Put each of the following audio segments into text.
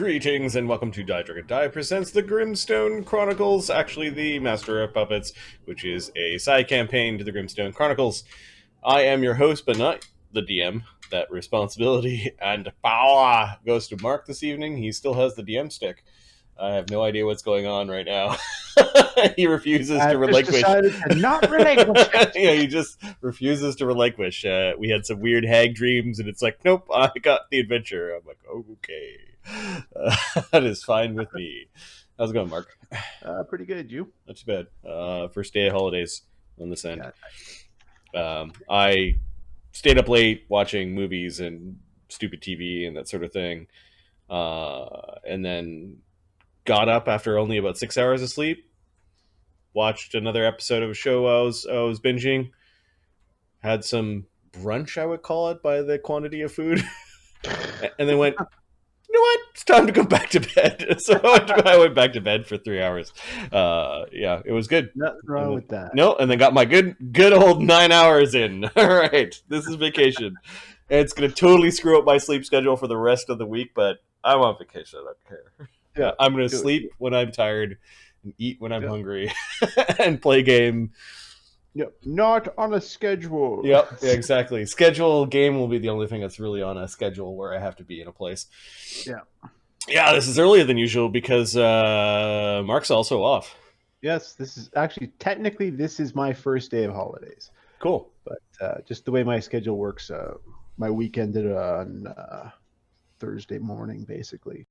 Greetings and welcome to Die Dragon Die presents the Grimstone Chronicles, actually the Master of Puppets, which is a side campaign to the Grimstone Chronicles. I am your host, but not the DM. That responsibility and power goes to Mark this evening. He still has the DM stick. I have no idea what's going on right now. He refuses to relinquish. Decided to not relinquish. Yeah, he just refuses to relinquish. We had some weird hag dreams, and it's like, nope, I got the adventure. I'm like, okay. That is fine with me. How's it going, Mark? Pretty good. You? Not too bad. First day of holidays on this end. I stayed up late watching movies and stupid TV and that sort of thing, and then got up after only about 6 hours of sleep. Watched another episode of a show I was binging. Had some brunch, I would call it, by the quantity of food, and then went, you know what? It's time to go back to bed. So I went back to bed for 3 hours. Yeah, it was good. Nothing wrong with that. No, and then got my good old 9 hours in. All right, this is vacation. And it's going to totally screw up my sleep schedule for the rest of the week, but I'm on vacation. I don't care. Yeah, I'm going to sleep when I'm tired and eat when I'm hungry and play game. Yep, not on a schedule. Yep, yeah, exactly. Schedule game will be the only thing that's really on a schedule where I have to be in a place. Yeah, this is earlier than usual because Mark's also off. Yes, this is actually technically this is my first day of holidays. Cool, but just the way my schedule works, my week ended on Thursday morning, basically.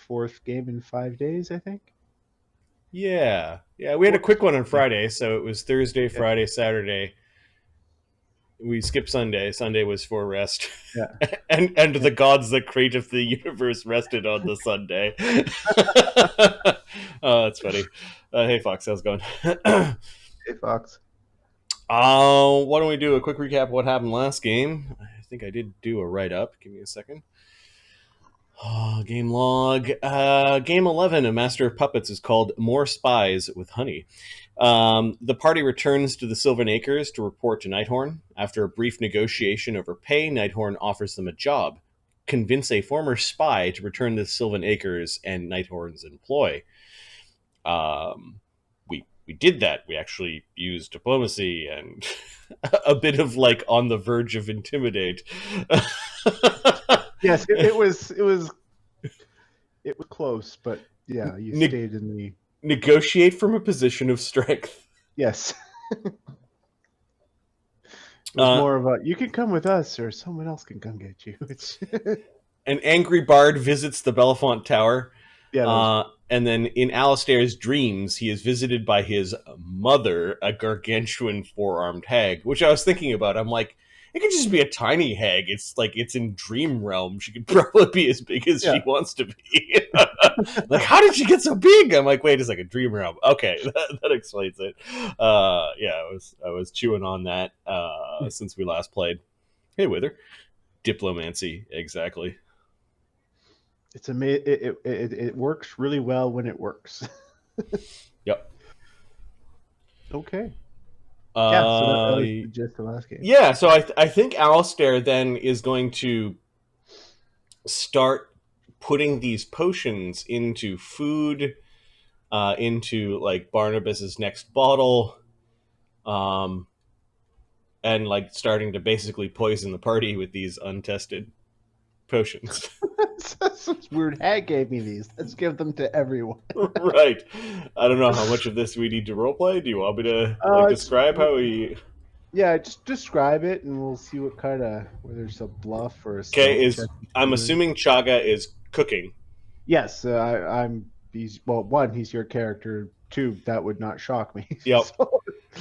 Fourth game in 5 days, I think. Yeah, we had a quick one on Friday, so it was Thursday, Friday, Saturday. We skipped Sunday. Sunday was for rest. Yeah. and the gods that created the universe rested on the Sunday. Oh, that's funny. Hey, Fox, how's it going? Hey, Fox. Why don't we do a quick recap of what happened last game? I think I did do a write-up. Give me a second. Game log. Game 11 of Master of Puppets is called More Spies with Honey. The party returns to the Sylvan Acres to report to Nighthorn. After a brief negotiation over pay, Nighthorn offers them a job. Convince a former spy to return to the Sylvan Acres and Nighthorn's employ. We did that. We actually used diplomacy and a bit of like on the verge of intimidate. Yes, it was close, but yeah, you stayed in the negotiate from a position of strength. Yes. It was more of a you can come with us or someone else can come get you. An angry bard visits the Bellafont Tower. Yeah, and then in Alistair's dreams, he is visited by his mother, a gargantuan four-armed hag, which I was thinking about. I'm like, it could just be a tiny hag. It's like it's in dream realm. She could probably be as big as she wants to be. Like, how did she get so big? I'm like, wait a second, dream realm. Okay, that explains it. I was chewing on that since we last played. Hey, Wither, diplomancy, exactly. It's amazing. It works really well when it works. Yep. Okay. So that was the gist of the last game. Yeah, so I think Alistair then is going to start putting these potions into food, into like Barnabas's next bottle, and like starting to basically poison the party with these untested potions. Some weird hag gave me these. Let's give them to everyone. Right. I don't know how much of this we need to roleplay. Do you want me to describe how we... Yeah, just describe it and we'll see what kind of... whether it's a bluff or a... Okay, I'm assuming Chaga is cooking. Yes, he's your character. 2, that would not shock me. Yep.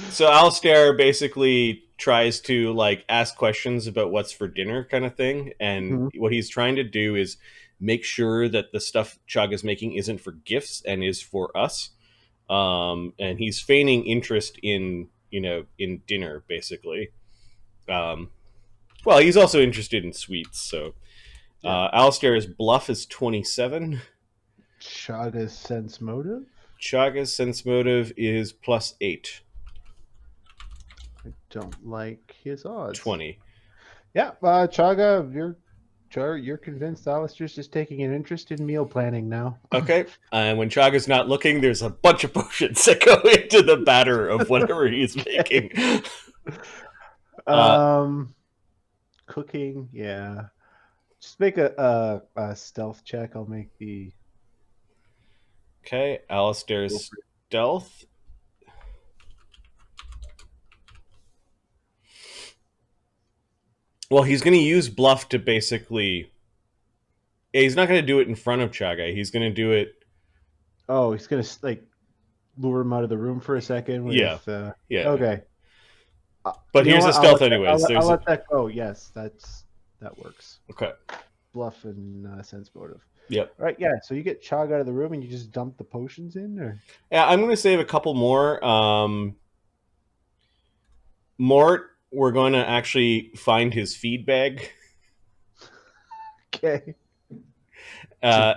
So Alistair basically tries to like ask questions about what's for dinner kind of thing. And what he's trying to do is make sure that the stuff Chaga's making isn't for gifts and is for us. And he's feigning interest in dinner, basically. Well, he's also interested in sweets. So Alistair's bluff is 27. Chaga's sense motive? Chaga's sense motive is +8. I don't like his odds. 20. Yeah, Chaga, you're convinced Alistair's just taking an interest in meal planning now. Okay. And when Chaga's not looking, there's a bunch of potions that go into the batter of whatever he's Okay. making. Uh, Um, Cooking, yeah. Just make a stealth check. I'll make the. okay. Go Alistair's for it. stealth. Well, he's going to use bluff to basically. Yeah, he's not going to do it in front of Chaga. He's going to do it. Oh, he's gonna like lure him out of the room for a second Yeah. with. Yeah. Okay. But You know here's the what? stealth, anyways. I'll There's a. let that go. Yes, that works. Okay. Bluff and sense motive. Yep. All right, yeah. So you get Chog out of the room and you just dump the potions in, or Yeah, I'm going to save a couple more. Mort, we're going to actually find his feed bag. okay. Uh,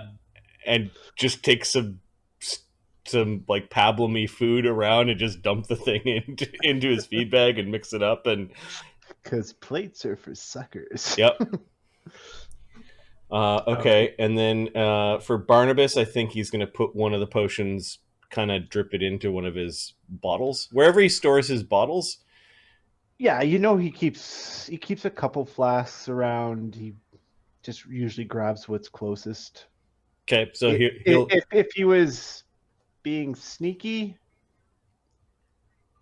and just take some like pablum-y food around and just dump the thing into his feed bag and mix it up. And Because plates are for suckers. yep. Okay, and then for Barnabas, I think he's going to put one of the potions, kind of drip it into one of his bottles, wherever he stores his bottles. Yeah, he keeps a couple flasks around. He just usually grabs what's closest. Okay, so he'll If he was being sneaky,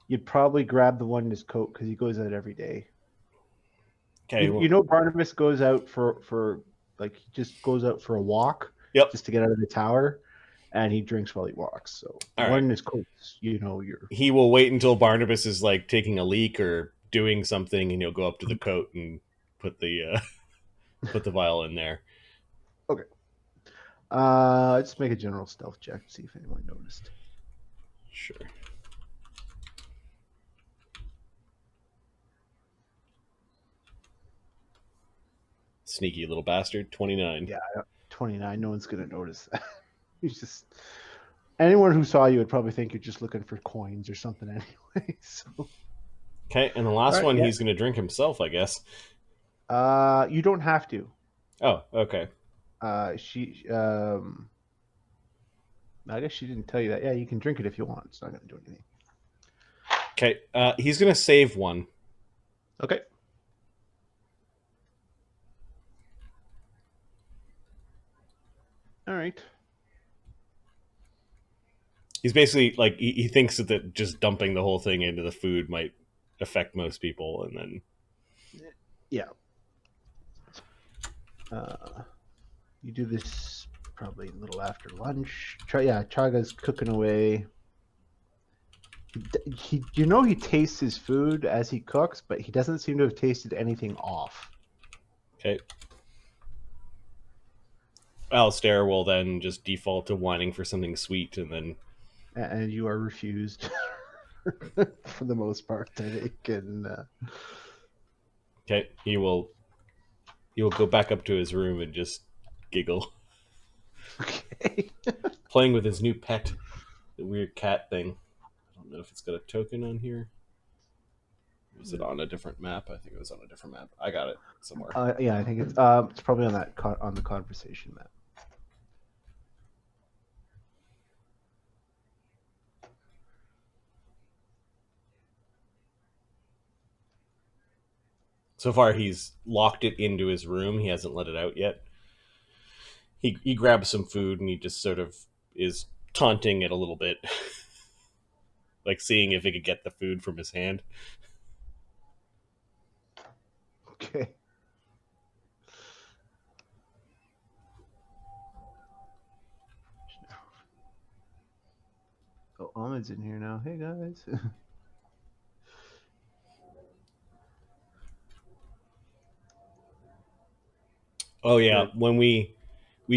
you'd probably grab the one in his coat because he goes out every day. okay. Well, You know, Barnabas goes out for like he just goes out for a walk yep. just to get out of the tower, and he drinks while he walks. So the All one right. in his coat, you're He will wait until Barnabas is like taking a leak or doing something, and he'll go up to the coat and put the put the vial in there. okay. Just make a general stealth check to see if anyone noticed. Sure. Sneaky little bastard. 29. Yeah, 29. No one's gonna notice that. He's just anyone who saw you would probably think you're just looking for coins or something anyway. So Okay, and the last one he's going to drink himself, I guess. You don't have to. Oh, okay. She I guess she didn't tell you that. Yeah, you can drink it if you want. It's not gonna do anything. Okay, he's going to save one. Okay. All right. He's basically like he thinks that just dumping the whole thing into the food might affect most people, and then Yeah. You do this probably a little after lunch. Chaga's cooking away. He tastes his food as he cooks, but he doesn't seem to have tasted anything off. okay. Alistair will then just default to whining for something sweet, and then And you are refused for the most part, I think. And okay, he will go back up to his room and just giggle, okay. playing with his new pet, the weird cat thing. I don't know if it's got a token on here. Was it on a different map? I think it was on a different map. I got it somewhere. Yeah, I think it's probably on on the conversation map. So far, he's locked it into his room. He hasn't let it out yet. He grabs some food and he just sort of is taunting it a little bit, like seeing if he could get the food from his hand. Okay. Oh, Ahmed's in here now. Hey guys. Oh yeah, when we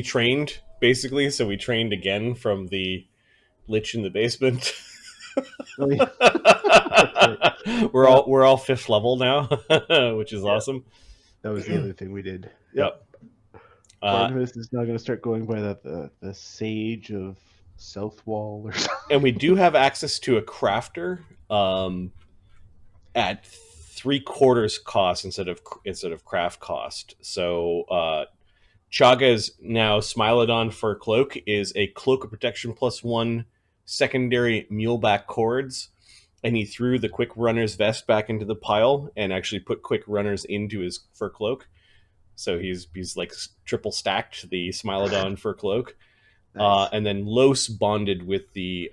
trained basically, so we trained again from the lich in the basement. Oh, yeah. We're all fifth level now, which is awesome. That was the other thing we did. Yep. Barnabas is now going to start going by the Sage of Southwall or something. And we do have access to a crafter at 3/4 cost instead of craft cost. So Chaga's now Smilodon Fur Cloak is a cloak of protection +1 secondary muleback cords, and he threw the Quick Runner's vest back into the pile and actually put Quick Runners into his fur cloak. So he's like triple stacked the Smilodon Fur Cloak. Nice. And then Los bonded with the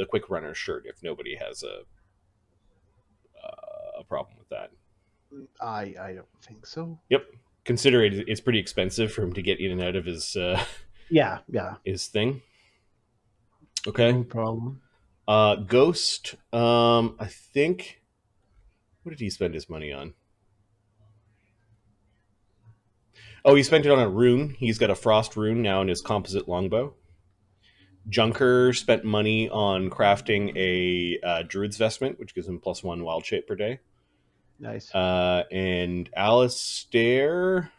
Quick Runner shirt if nobody has a problem with that. I don't think so. Yep. Consider it's pretty expensive for him to get in and out of his Yeah. his thing. Okay. No problem. Ghost. I think. What did he spend his money on? Oh, he spent it on a rune. He's got a frost rune now in his composite longbow. Junker spent money on crafting a druid's vestment, which gives him +1 wild shape per day. Nice. And Alistair,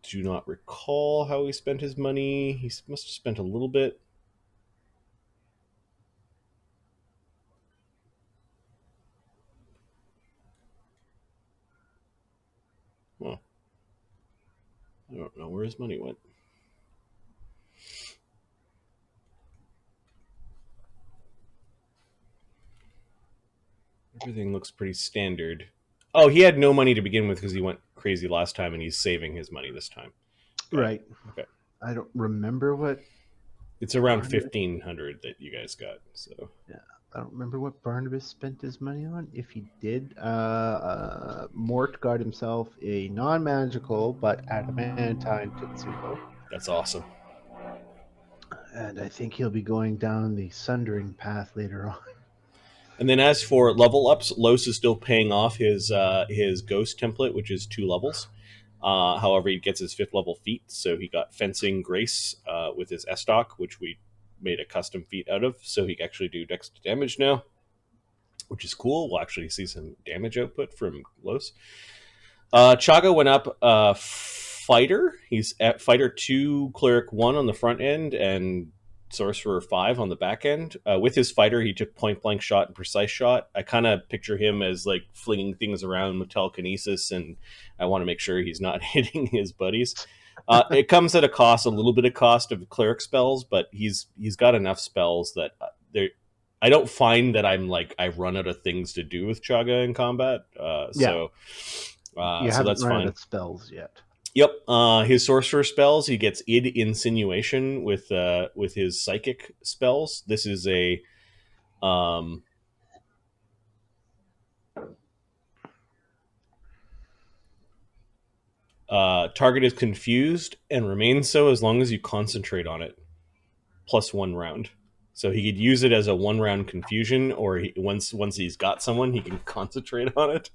do not recall how he spent his money. He must have spent a little bit. Well, I don't know where his money went. Everything looks pretty standard. Oh, he had no money to begin with because he went crazy last time, and he's saving his money this time. Okay. Right. Okay. I don't remember what. It's around 1,500 that you guys got. So yeah, I don't remember what Barnabas spent his money on. If he did, Mort got himself a non-magical but adamantine Titsubo. That's awesome. And I think he'll be going down the Sundering path later on. And then as for level ups, Los is still paying off his ghost template, which is 2 levels. However, he gets his 5th level feat, so he got Fencing Grace with his Estoc, which we made a custom feat out of, so he can actually do dex damage now, which is cool. We'll actually see some damage output from Los. Chaga went up Fighter. He's at Fighter 2, Cleric 1 on the front end, and Sorcerer 5 on the back end. With his Fighter, he took point blank shot and precise shot. I kind of picture him as like flinging things around with telekinesis, and I want to make sure he's not hitting his buddies. It comes at a little bit of cost of cleric spells, but he's got enough spells that I don't find that I'm like I run out of things to do with Chaga in combat. So that's fine. Out of spells yet. Yep. His sorcerer spells, he gets id insinuation with his psychic spells. This is a target is confused and remains so as long as you concentrate on it. +1 round. So he could use it as a 1 round confusion, or once he's got someone, he can concentrate on it.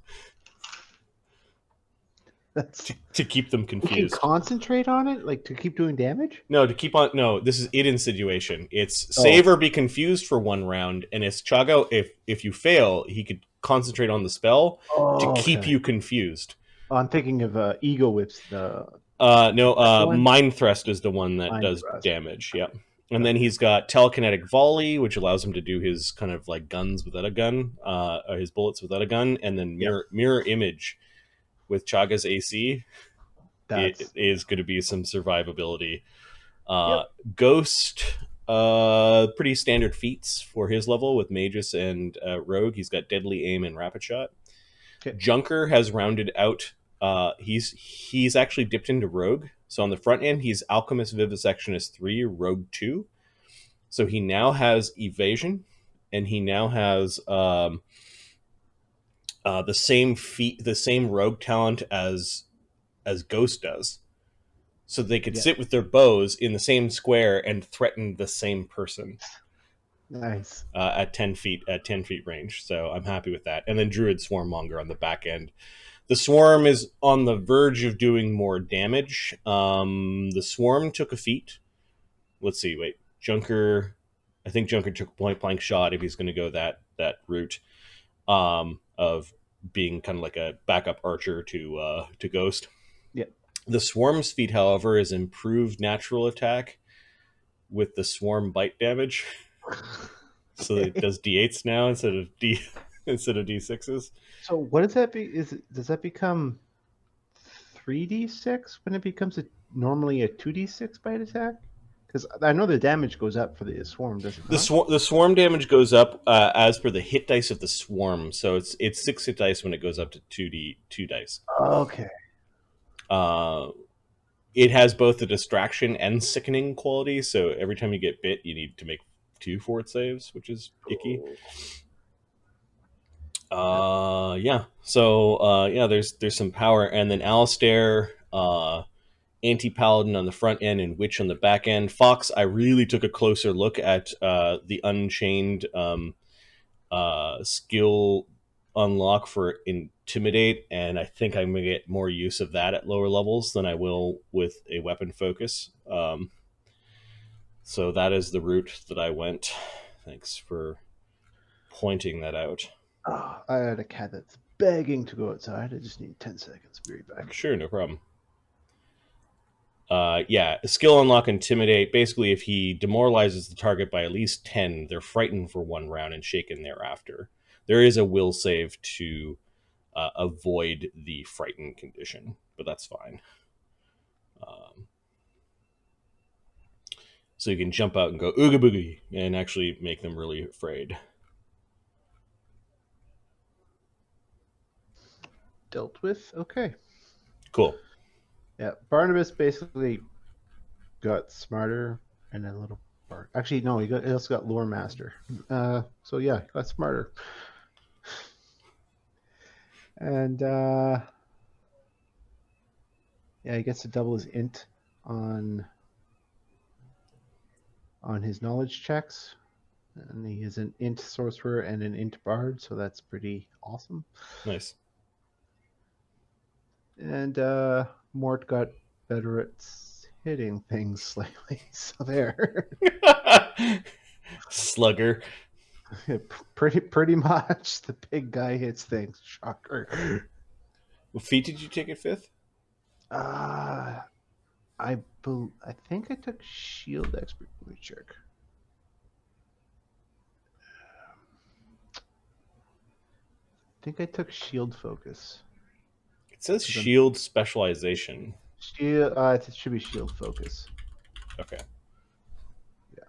To keep them confused. You can concentrate on it, like to keep doing damage. No, to keep on. No, this is id insinuation. It's save or be confused for 1 round, and it's Chago. If you fail, he could concentrate on the spell to keep you confused. I'm thinking of Ego Whips. Mind Thrust is the one that does damage. Yeah. And then he's got Telekinetic Volley, which allows him to do his kind of like guns without a gun, or his bullets without a gun, and then mirror image with Chaga's AC. It is going to be some survivability. Ghost, pretty standard feats for his level with Magus and Rogue. He's got Deadly Aim and Rapid Shot. Okay. Junker has rounded out. He's actually dipped into Rogue. So on the front end, he's Alchemist Vivisectionist 3, Rogue 2. So he now has Evasion, and he now has the same feat, the same Rogue talent as Ghost does. So they could sit with their bows in the same square and threaten the same person. Nice. At 10 feet range. So I'm happy with that. And then Druid Swarmmonger on the back end. The Swarm is on the verge of doing more damage. The Swarm took a feat. Let's see, wait. Junker, I think Junker took point blank shot if he's going to go that route of being kind of like a backup archer to Ghost. Yeah. The Swarm's feat, however, is improved natural attack with the Swarm bite damage. So it does D8s now instead of D6s. So what does that be? Does that become 3d6 when it becomes normally a 2d6 bite attack? Because I know the damage goes up for the swarm, does it not? The swarm damage goes up as per the hit dice of the swarm. So it's 6 hit dice when it goes up to 2 dice. Okay. Uh, it has both the distraction and sickening quality. So every time you get bit, you need to make 2 fort saves, which is icky. Yeah. So yeah, there's some power, and then Alistair, anti paladin on the front end and witch on the back end. Fox, I really took a closer look at the unchained skill unlock for intimidate, and I think I'm gonna get more use of that at lower levels than I will with a weapon focus. So that is the route that I went. Thanks for pointing that out. Oh, I had a cat that's begging to go outside. I just need 10 seconds. Be right back. Sure, no problem. Yeah, skill unlock intimidate. Basically, if he demoralizes the target by at least 10, they're frightened for 1 round and shaken thereafter. There is a will save to avoid the frightened condition, but that's fine. So you can jump out and go ooga boogie and actually make them really afraid. Dealt with. Okay. Cool. Yeah, Barnabas basically got smarter and a little. Actually, no, he also got lore master. So yeah, he got smarter. And yeah, he gets to double his int on his knowledge checks, and he is an int sorcerer and an int bard, so that's pretty awesome. Nice. And Mort got better at hitting things slightly. So there. Slugger. pretty much the big guy hits things. Shocker. What feat did you take at 5th? I think I took shield expert. Let me check. I think I took shield focus. It says shield specialization. Shield. It should be shield focus. Okay. Yeah.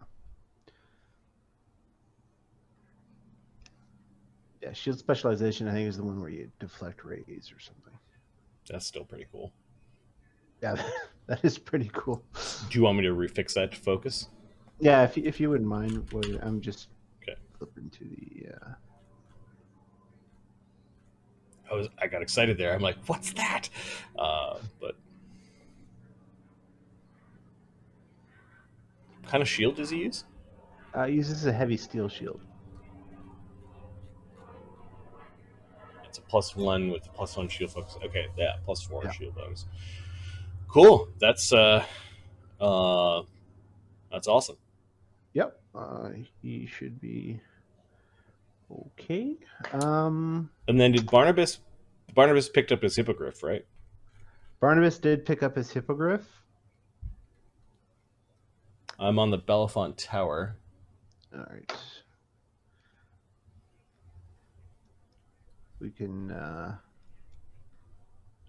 Yeah, shield specialization. I think is the one where you deflect rays or something. That's still pretty cool. Yeah, that is pretty cool. Do you want me to refix that to focus? Yeah, if you wouldn't mind, I'm just flipping to the. I got excited there. I'm like, what's that? But what kind of shield does he use? He uses a heavy steel shield. It's a +1 with a +1 shield focus. Okay, yeah, +4 Yeah. shield bonus. Cool. That's awesome. Yep. He should be okay. And then did Barnabas picked up his hippogriff, right? Barnabas did pick up his hippogriff. I'm on the Bellefonte Tower. All right. We can.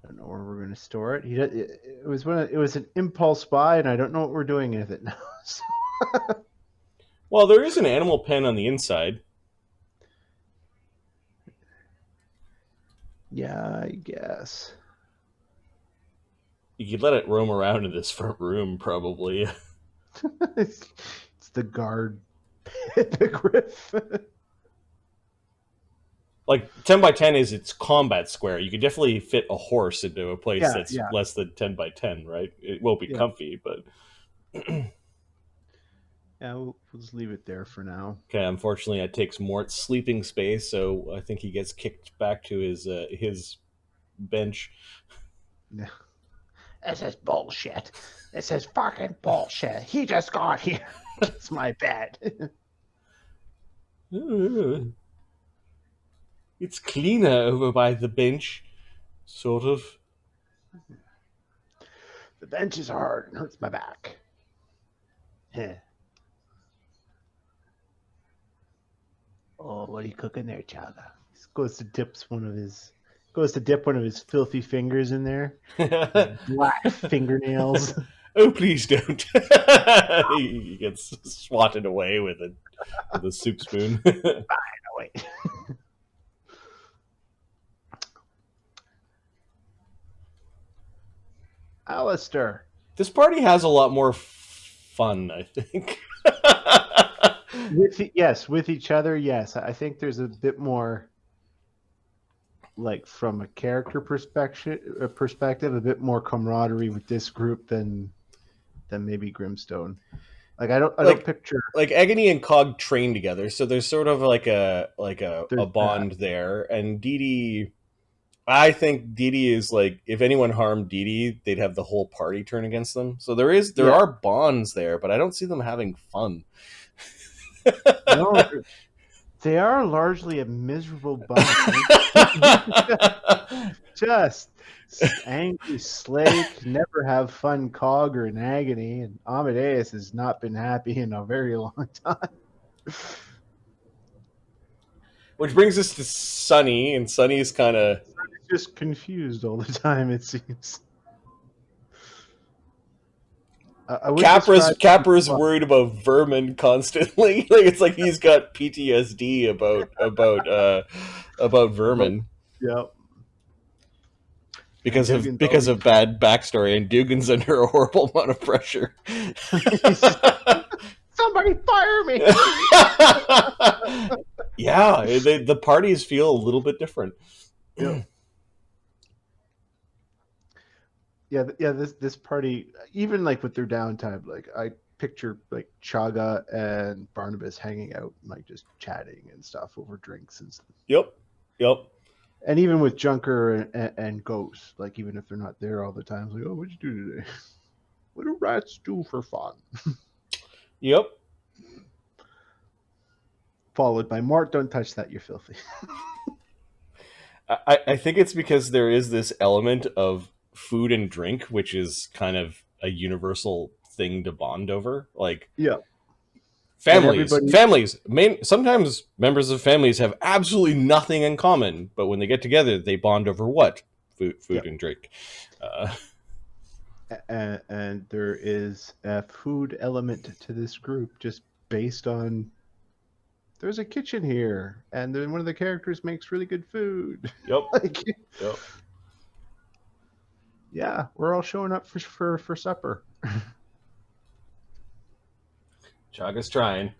I don't know where we're going to store it. It was an impulse buy, and I don't know what we're doing with it now. So. Well, there is an animal pen on the inside. Yeah, I guess. You could let it roam around in this front room, probably. It's the guard hippogriff. Like 10 by 10 is its combat square. You could definitely fit a horse into a place that's less than 10 by 10, right? It won't be comfy, but yeah, we'll just leave it there for now. okay. Unfortunately, it takes Mort's sleeping space, so I think he gets kicked back to his bench. Yeah. This is bullshit. This is fucking bullshit. He just got here. It's my bed. It's cleaner over by the bench, sort of. The bench is hard and hurts my back. Oh, what are you cooking there, Chaga? He goes to dip one of his filthy fingers in there. His black fingernails. Oh, please don't. He gets swatted away with a soup spoon. Oh, wait. Alistair. This party has a lot more fun, I think. With each other, yes. I think there's a bit more, like from a character perspective, a bit more camaraderie with this group than maybe Grimstone. Like I don't picture like Agony and Cog train together, so there's sort of like a bond that. there. And Dee Dee, I think Dee Dee is like, if anyone harmed Dee Dee, they'd have the whole party turn against them. So there Yeah, are bonds there, but I don't see them having fun. no, they are largely a miserable bunch. Just angry Slake, never have fun Cog or in Agony, and Amadeus has not been happy in a very long time. Which brings us to Sunny, and Sunny's kind of Just confused all the time, it seems. I would describe Capra's worried about vermin constantly. Like it's like he's got PTSD about vermin yeah. And because Dugan's of bad backstory, and Dugan's under a horrible amount of pressure. Somebody fire me! Yeah, the parties feel a little bit different. Yep. Yeah. This party, even like with their downtime, like I picture like Chaga and Barnabas hanging out, and, like just chatting and stuff over drinks and stuff. Yep. And even with Junker and Ghost, like even if they're not there all the time, it's like, oh, what'd you do today? What do rats do for fun? Yep. Followed by Mort, don't touch that, you're filthy. I think it's because there is this element of food and drink, which is kind of a universal thing to bond over. Like, Yeah. families, sometimes members of families have absolutely nothing in common, but when they get together, they bond over what? Food and drink. And there is a food element to this group just based on there's a kitchen here, and then one of the characters makes really good food. Yep. Yep. Yeah, we're all showing up for supper. Chaga's trying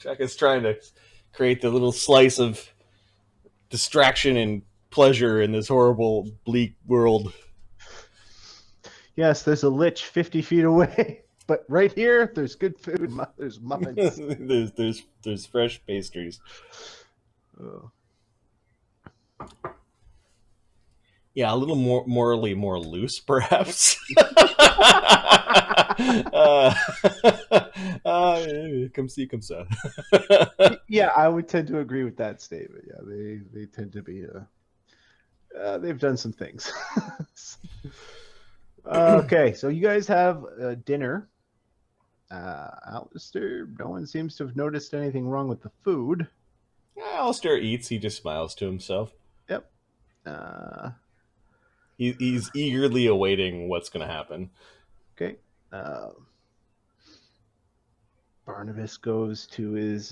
to create the little slice of distraction and pleasure in this horrible, bleak world. Yes, there's a lich 50 feet away, but right here, there's good food. There's muffins. there's fresh pastries. Oh. Yeah, a little more morally more loose, perhaps. Come see, come so. Yeah, I would tend to agree with that statement. Yeah, they tend to be. They've done some things. Okay, so you guys have dinner. Alistair, no one seems to have noticed anything wrong with the food. Alistair eats. He just smiles to himself. Yep. He's eagerly awaiting what's going to happen. Okay. Barnabas goes to his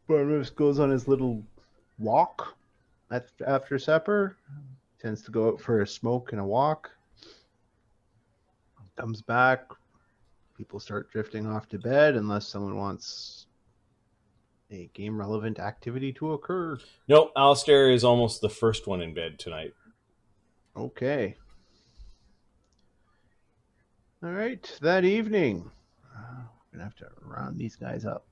Barnabas goes on his little walk after supper. Tends to go out for a smoke and a walk. Comes back. People start drifting off to bed unless someone wants a game relevant activity to occur. No, Alistair is almost the first one in bed tonight. Okay. All right. That evening, we're going to have to round these guys up.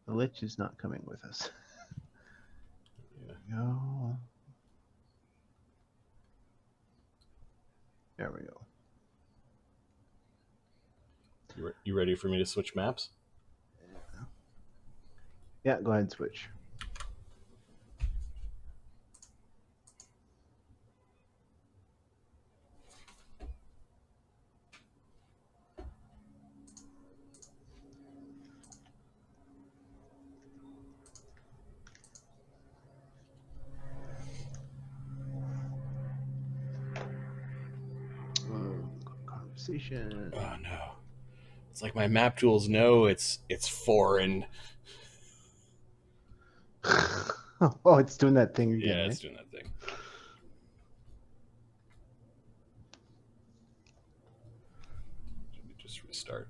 The Lich is not coming with us. No. There we go. You ready for me to switch maps? Yeah, go ahead and switch. conversation. Oh no. It's like my map tools know it's foreign. Oh, it's doing that thing again. Yeah, Eh? it's doing that thing. Let me just restart.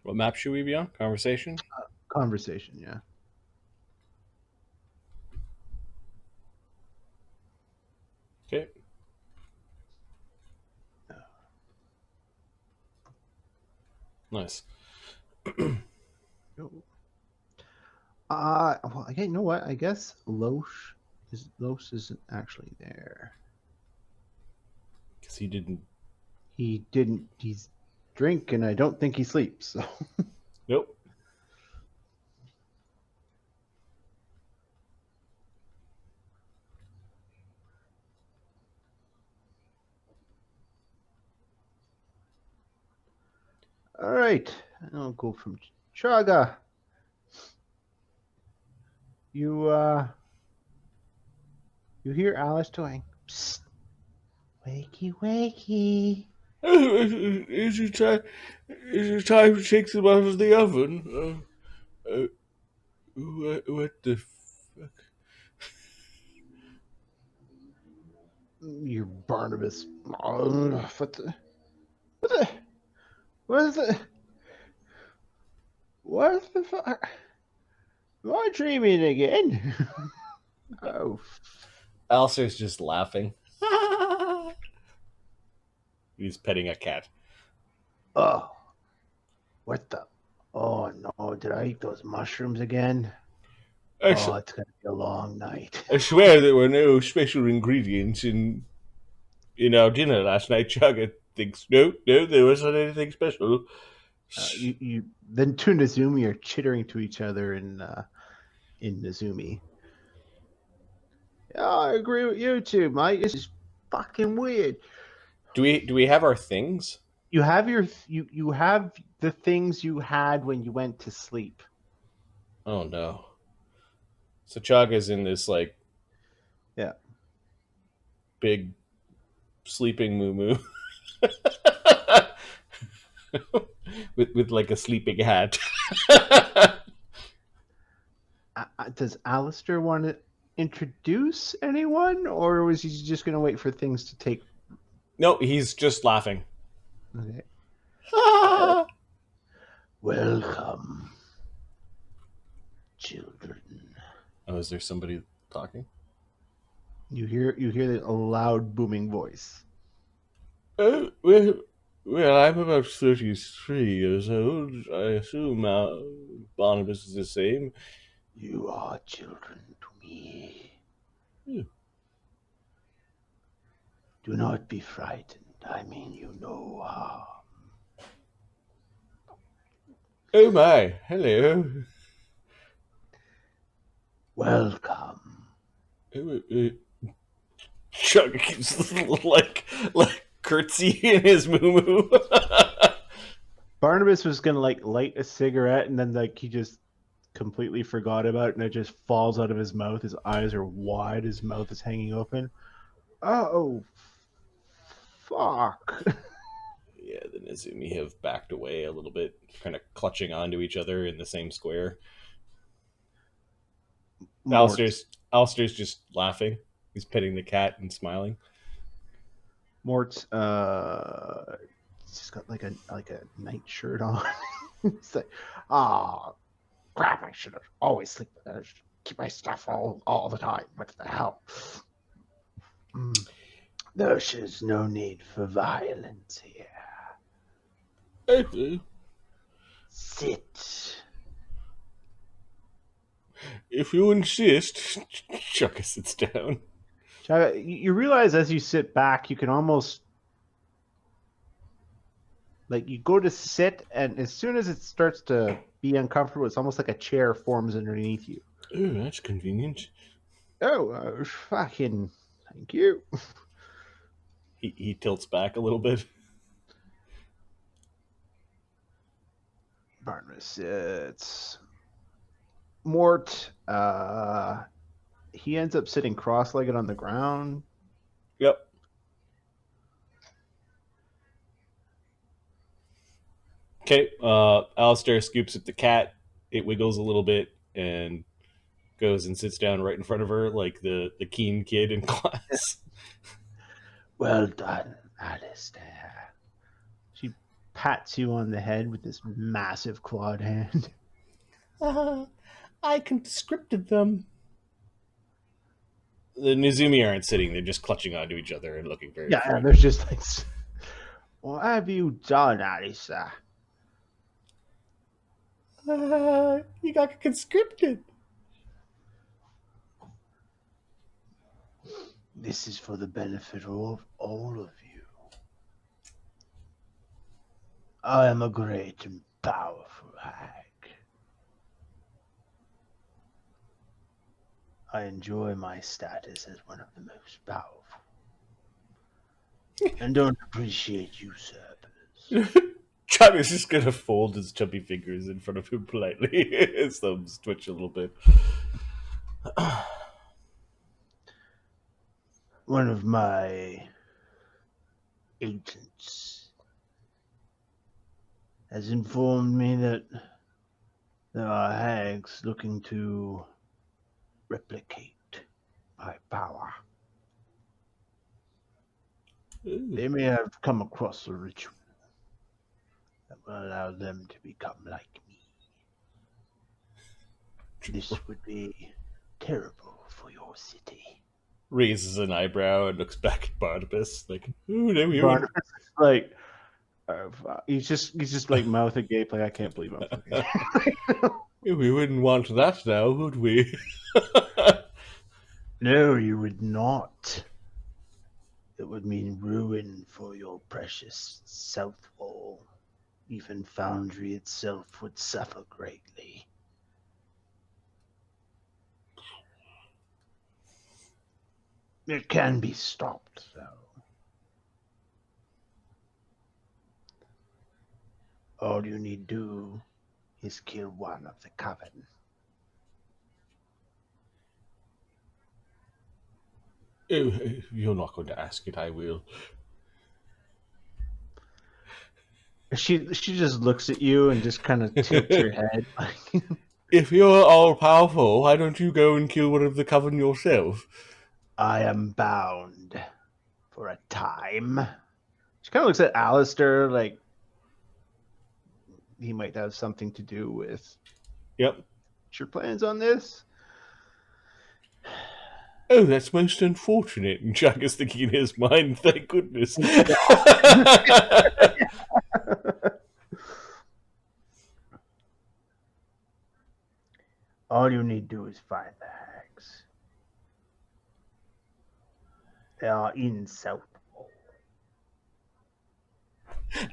What map should we be on? Conversation? Conversation, yeah. Okay. Nice. Well, you know what? I guess Los isn't actually there. Because he didn't. He didn't. He's drinking. I don't think he sleeps. So. Nope. All right. I'll go from Chaga. You hear Alice doing, psst, wakey, wakey. Is it time? Is it time to take them out of the oven? What the fuck? You're Barnabas. Oh, what the? What the? What is the? What the fuck? Am I dreaming again? Oh. Alistair's just laughing. He's petting a cat. Oh. What the? Oh no! Did I eat those mushrooms again? Oh, it's gonna be a long night. I swear there were no special ingredients in our dinner last night. Chugga thinks no, there wasn't anything special. You then two Nazumi are chittering to each other in Nazumi. Yeah, I agree with you too, mate. This is fucking weird. Do we have our things? You have you have the things you had when you went to sleep. Oh no. So Chaga's in this like Yeah. big sleeping moo with like a sleeping hat. Does Alistair want to introduce anyone, or was he just going to wait for things to take? No, he's just laughing. Okay. Welcome, children. Oh, is there somebody talking? You hear a loud booming voice. Well, I'm about 33 years old. I assume Barnabas is the same. You are children to me. Yeah. Do not be frightened. I mean you no harm. Oh my, hello. Welcome. Chuck keeps like curtsy in his moo. Barnabas was gonna like light a cigarette, and then like he just completely forgot about it, and it just falls out of his mouth. His eyes are wide. His mouth is hanging open. Oh, fuck. Yeah, the Nezumi have backed away a little bit, kind of clutching onto each other in the same square. Alistair's just laughing. He's petting the cat and smiling. Mort's he's got like a nightshirt on. He's like, crap! I should have always sleep. Keep my stuff all the time. What the hell? There's no need for violence here. Sit. If you insist, Chukka sits down. You realize as you sit back, you can almost Like you go to sit, and as soon as it starts to be uncomfortable, it's almost like a chair forms underneath you. Oh, that's convenient. Oh, fucking thank you. He tilts back a little bit. Barnabas, it's Mort. He ends up sitting cross-legged on the ground. Yep. Okay. Alistair scoops at the cat. It wiggles a little bit and goes and sits down right in front of her, like the keen kid in class. Well done, Alistair. She pats you on the head with this massive clawed hand. I conscripted them. The Nizumi aren't sitting; they're just clutching onto each other and looking very Yeah, frightened. there's just like, what have you done, Alistair? You got conscripted. This is for the benefit of all of you. I am a great and powerful hag. I enjoy my status as one of the most powerful. And don't appreciate usurpers. Travis is gonna fold his chubby fingers in front of him politely. His thumbs twitch a little bit. One of my agents has informed me that there are hags looking to replicate my power. They may have come across a ritual that will allow them to become like me. This would be terrible for your city. Raises an eyebrow and looks back at Barnabas, like, "Ooh, there we go." Barnabas is like, he's just like mouth agape, like I can't believe I'm fucking. We wouldn't want that now, would we? No, you would not. It would mean ruin for your precious South Wall. Even Foundry itself would suffer greatly. It can be stopped, though. All you need do is kill one of the coven. If you're not going to ask it, I will. She just looks at you and just kind of tilts her head. If you're all powerful, why don't you go and kill one of the coven yourself? I am bound for a time. She kind of looks at Alistair like he might have something to do with Yep. your plans on this. Oh, that's most unfortunate. And Jack is thinking in his mind, thank goodness. All you need to do is find the hags. They are in South Wall.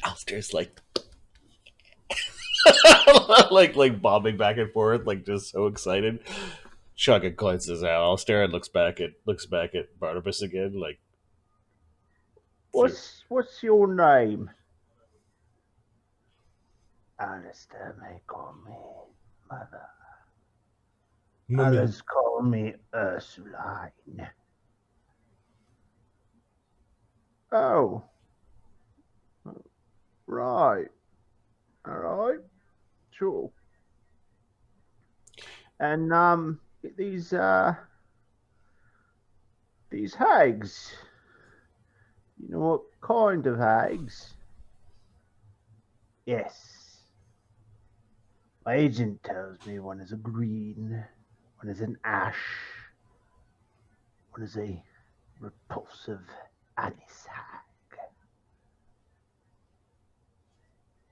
Alistair's like, like bobbing back and forth, like just so excited. Chugga glances at Alistair and looks back at Barnabas again, like, What's your name? Alistair may call me Mother. Mummy. Others call me Ursuline. Oh. Right. All right. Sure. And these hags. You know what kind of hags? Yes. My agent tells me one is a green, one is an ash, one is a repulsive anise hag.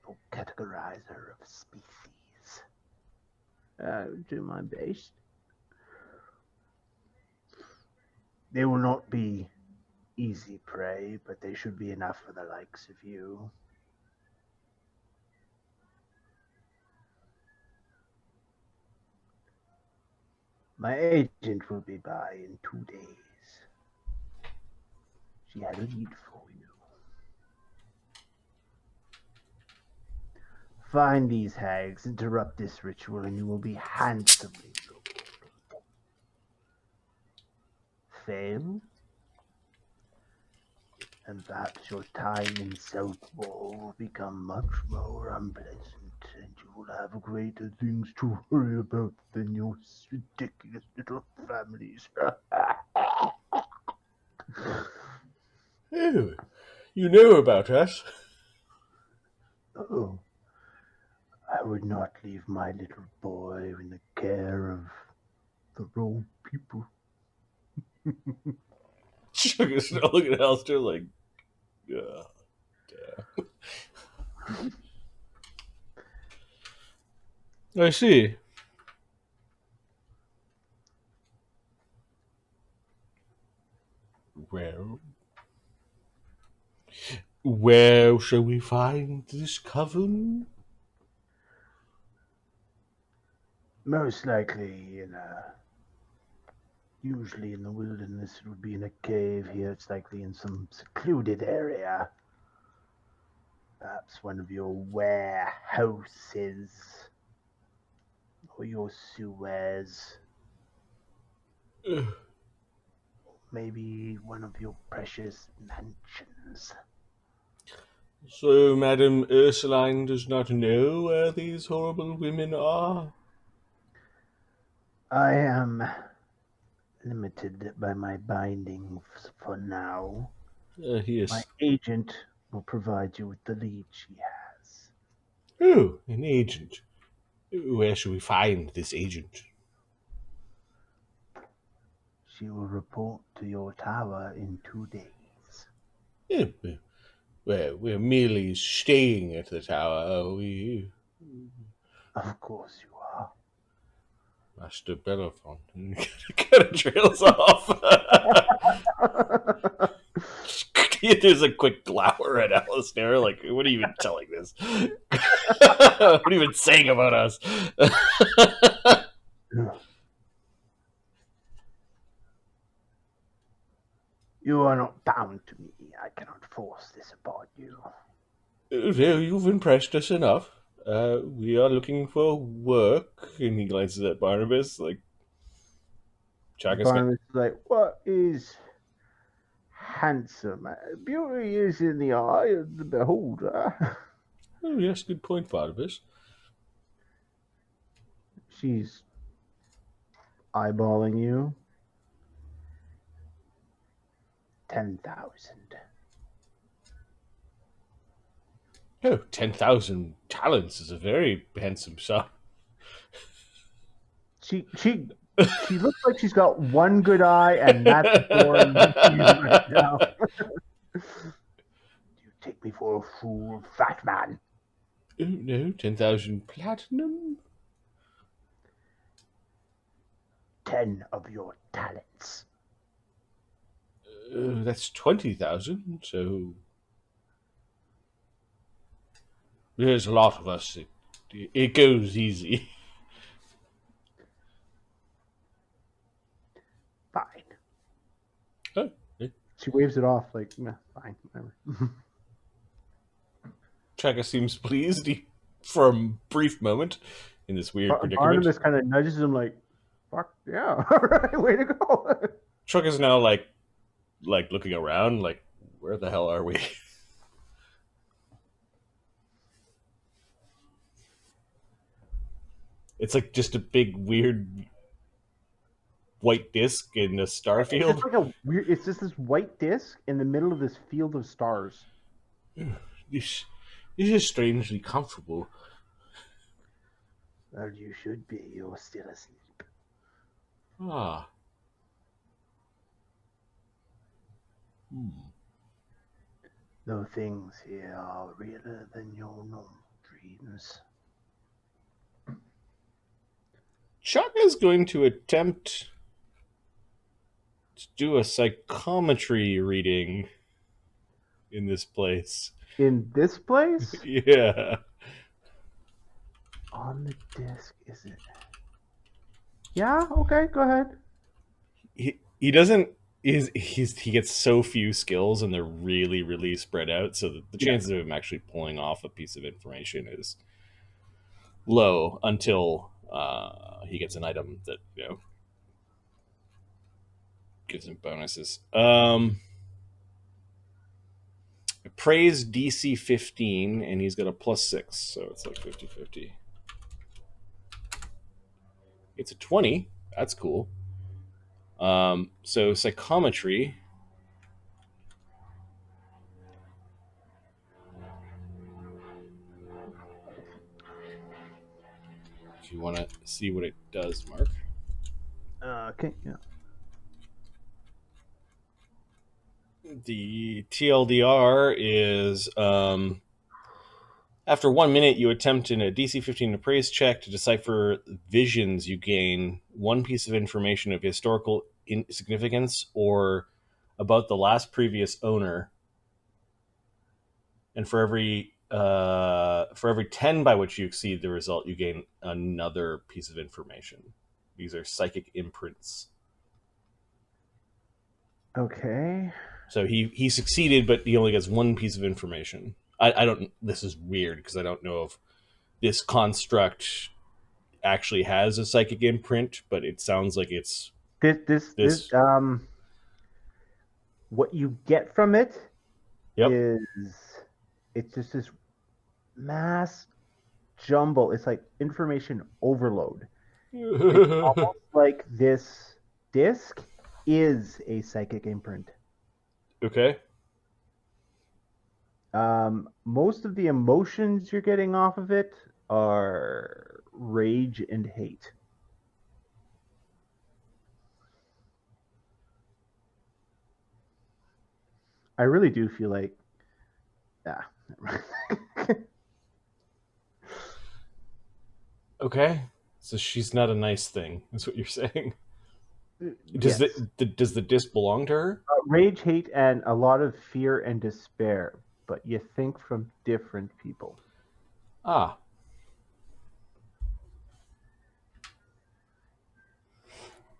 No categorizer of species. I'll do my best. They will not be easy prey, but they should be enough for the likes of you. My agent will be by in 2 days. She had a lead for you. Find these hags, interrupt this ritual, and you will be handsomely rewarded. Fail? And perhaps your time in Southwall will become much more unpleasant, and you will have greater things to worry about than your ridiculous little families. Oh, you know about us. Oh, I would not leave my little boy in the care of the wrong people. Sugar's not looking at Alistair like, damn. I see. Well, where shall we find this coven? Most likely usually in the wilderness. It would be in a cave. Here it's likely in some secluded area. Perhaps one of your warehouses or your sewers. Maybe one of your precious mansions. So, Madame Ursuline does not know where these horrible women are? I am limited by my bindings for now. My Yes. agent will provide you with the lead she has. Oh, an agent. Where shall we find this agent? She will report to your tower in 2 days. Oh, we're merely staying at the tower, are we? Of course you are. Master Belafonte kind of trails off. There's a quick glower at Alistair, like, what are you even telling this? What are you even saying about us? You are not bound to me. I cannot force this upon you. You've impressed us enough. We are looking for work. And he glances at Barnabas, like, Chagas. Barnabas is like, what is handsome? Beauty is in the eye of the beholder. Oh, yes, good point, Barnabas. She's eyeballing you. 10,000. Oh, 10,000 talents is a very handsome sum. She looks like she's got one good eye, and that's boring to you right now. Do you take me for a fool, fat man? Oh, no, 10,000 platinum? 10 of your talents. That's 20,000, so there's a lot of us. It goes easy. Fine. Oh, yeah. She waves it off like, nah, fine, whatever. Chaka seems pleased for a brief moment in this weird predicament. Barnabas kind of nudges him like, fuck, yeah, all right, way to go. Chaka's now like looking around, like, where the hell are we? It's like just a big weird white disc in a star field. It's like a weird. It's just this white disc in the middle of this field of stars. This is strangely comfortable. Well, you should be. You're still asleep. Ah. Though things here are realer than your normal dreams. Chaka's going to attempt to do a psychometry reading in this place. In this place? Yeah. On the disc, is it? Yeah. Okay. Go ahead. He doesn't he gets so few skills and they're really really spread out, so the Yeah. chances of him actually pulling off a piece of information is low until he gets an item that gives him bonuses. Praise DC 15, and he's got a +6, so it's like 50-50. It's a 20. That's cool. So psychometry. If you want to see what it does, Mark. Okay. Yeah. The TLDR is after 1 minute, you attempt in a DC 15 appraise check to decipher visions you gain one piece of information of historical significance or about the last previous owner, and for every 10 by which you exceed the result, you gain another piece of information. These are psychic imprints. Okay. So he succeeded, but he only gets one piece of information. I don't. This is weird because I don't know if this construct actually has a psychic imprint, but it sounds like it's This this. what you get from it Yep. is it's just this mass jumble. It's like information overload. It's almost like this disc is a psychic imprint. Okay. Most of the emotions you're getting off of it are rage and hate. I really do feel like, yeah. Okay. So she's not a nice thing. That's what you're saying. Does Yes. the disc belong to her? Rage, hate, and a lot of fear and despair, but you think from different people. Ah.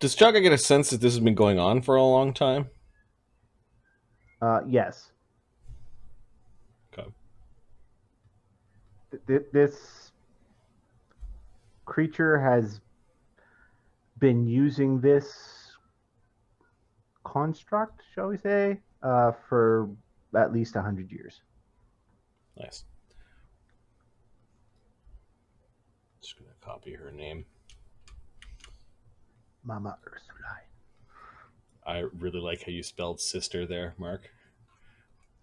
Does Chugga get a sense that this has been going on for a long time? Yes. Okay. This creature has been using this construct, shall we say, for at least 100 years. Nice. Just gonna copy her name. Mama Ursuline. I really like how you spelled sister there, Mark.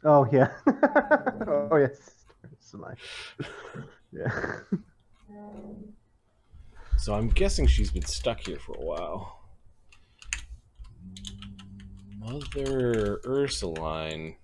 Oh, yeah. Oh, yes. Ursuline. Yeah. So I'm guessing she's been stuck here for a while. Mother Ursuline.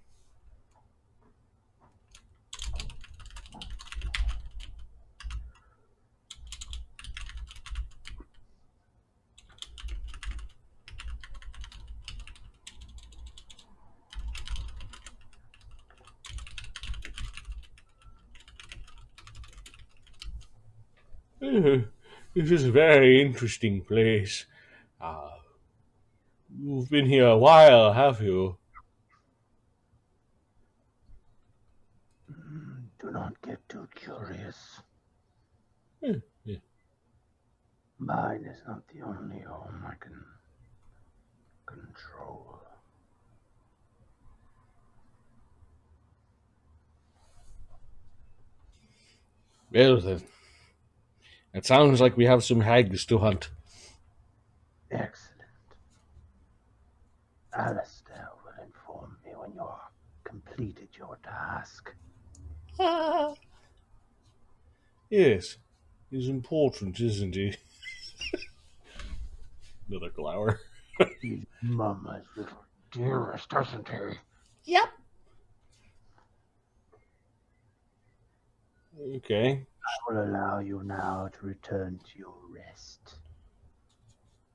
This is a very interesting place. You've been here a while, have you? Do not get too curious. Yeah. Mine is not the only home I can control. Well then, it sounds like we have some hags to hunt. Excellent. Alistair will inform me when you are completed your task. Yes, he's important, isn't he? Another glower. He's Mama's little dearest, doesn't he? Yep. Okay. I will allow you now to return to your rest.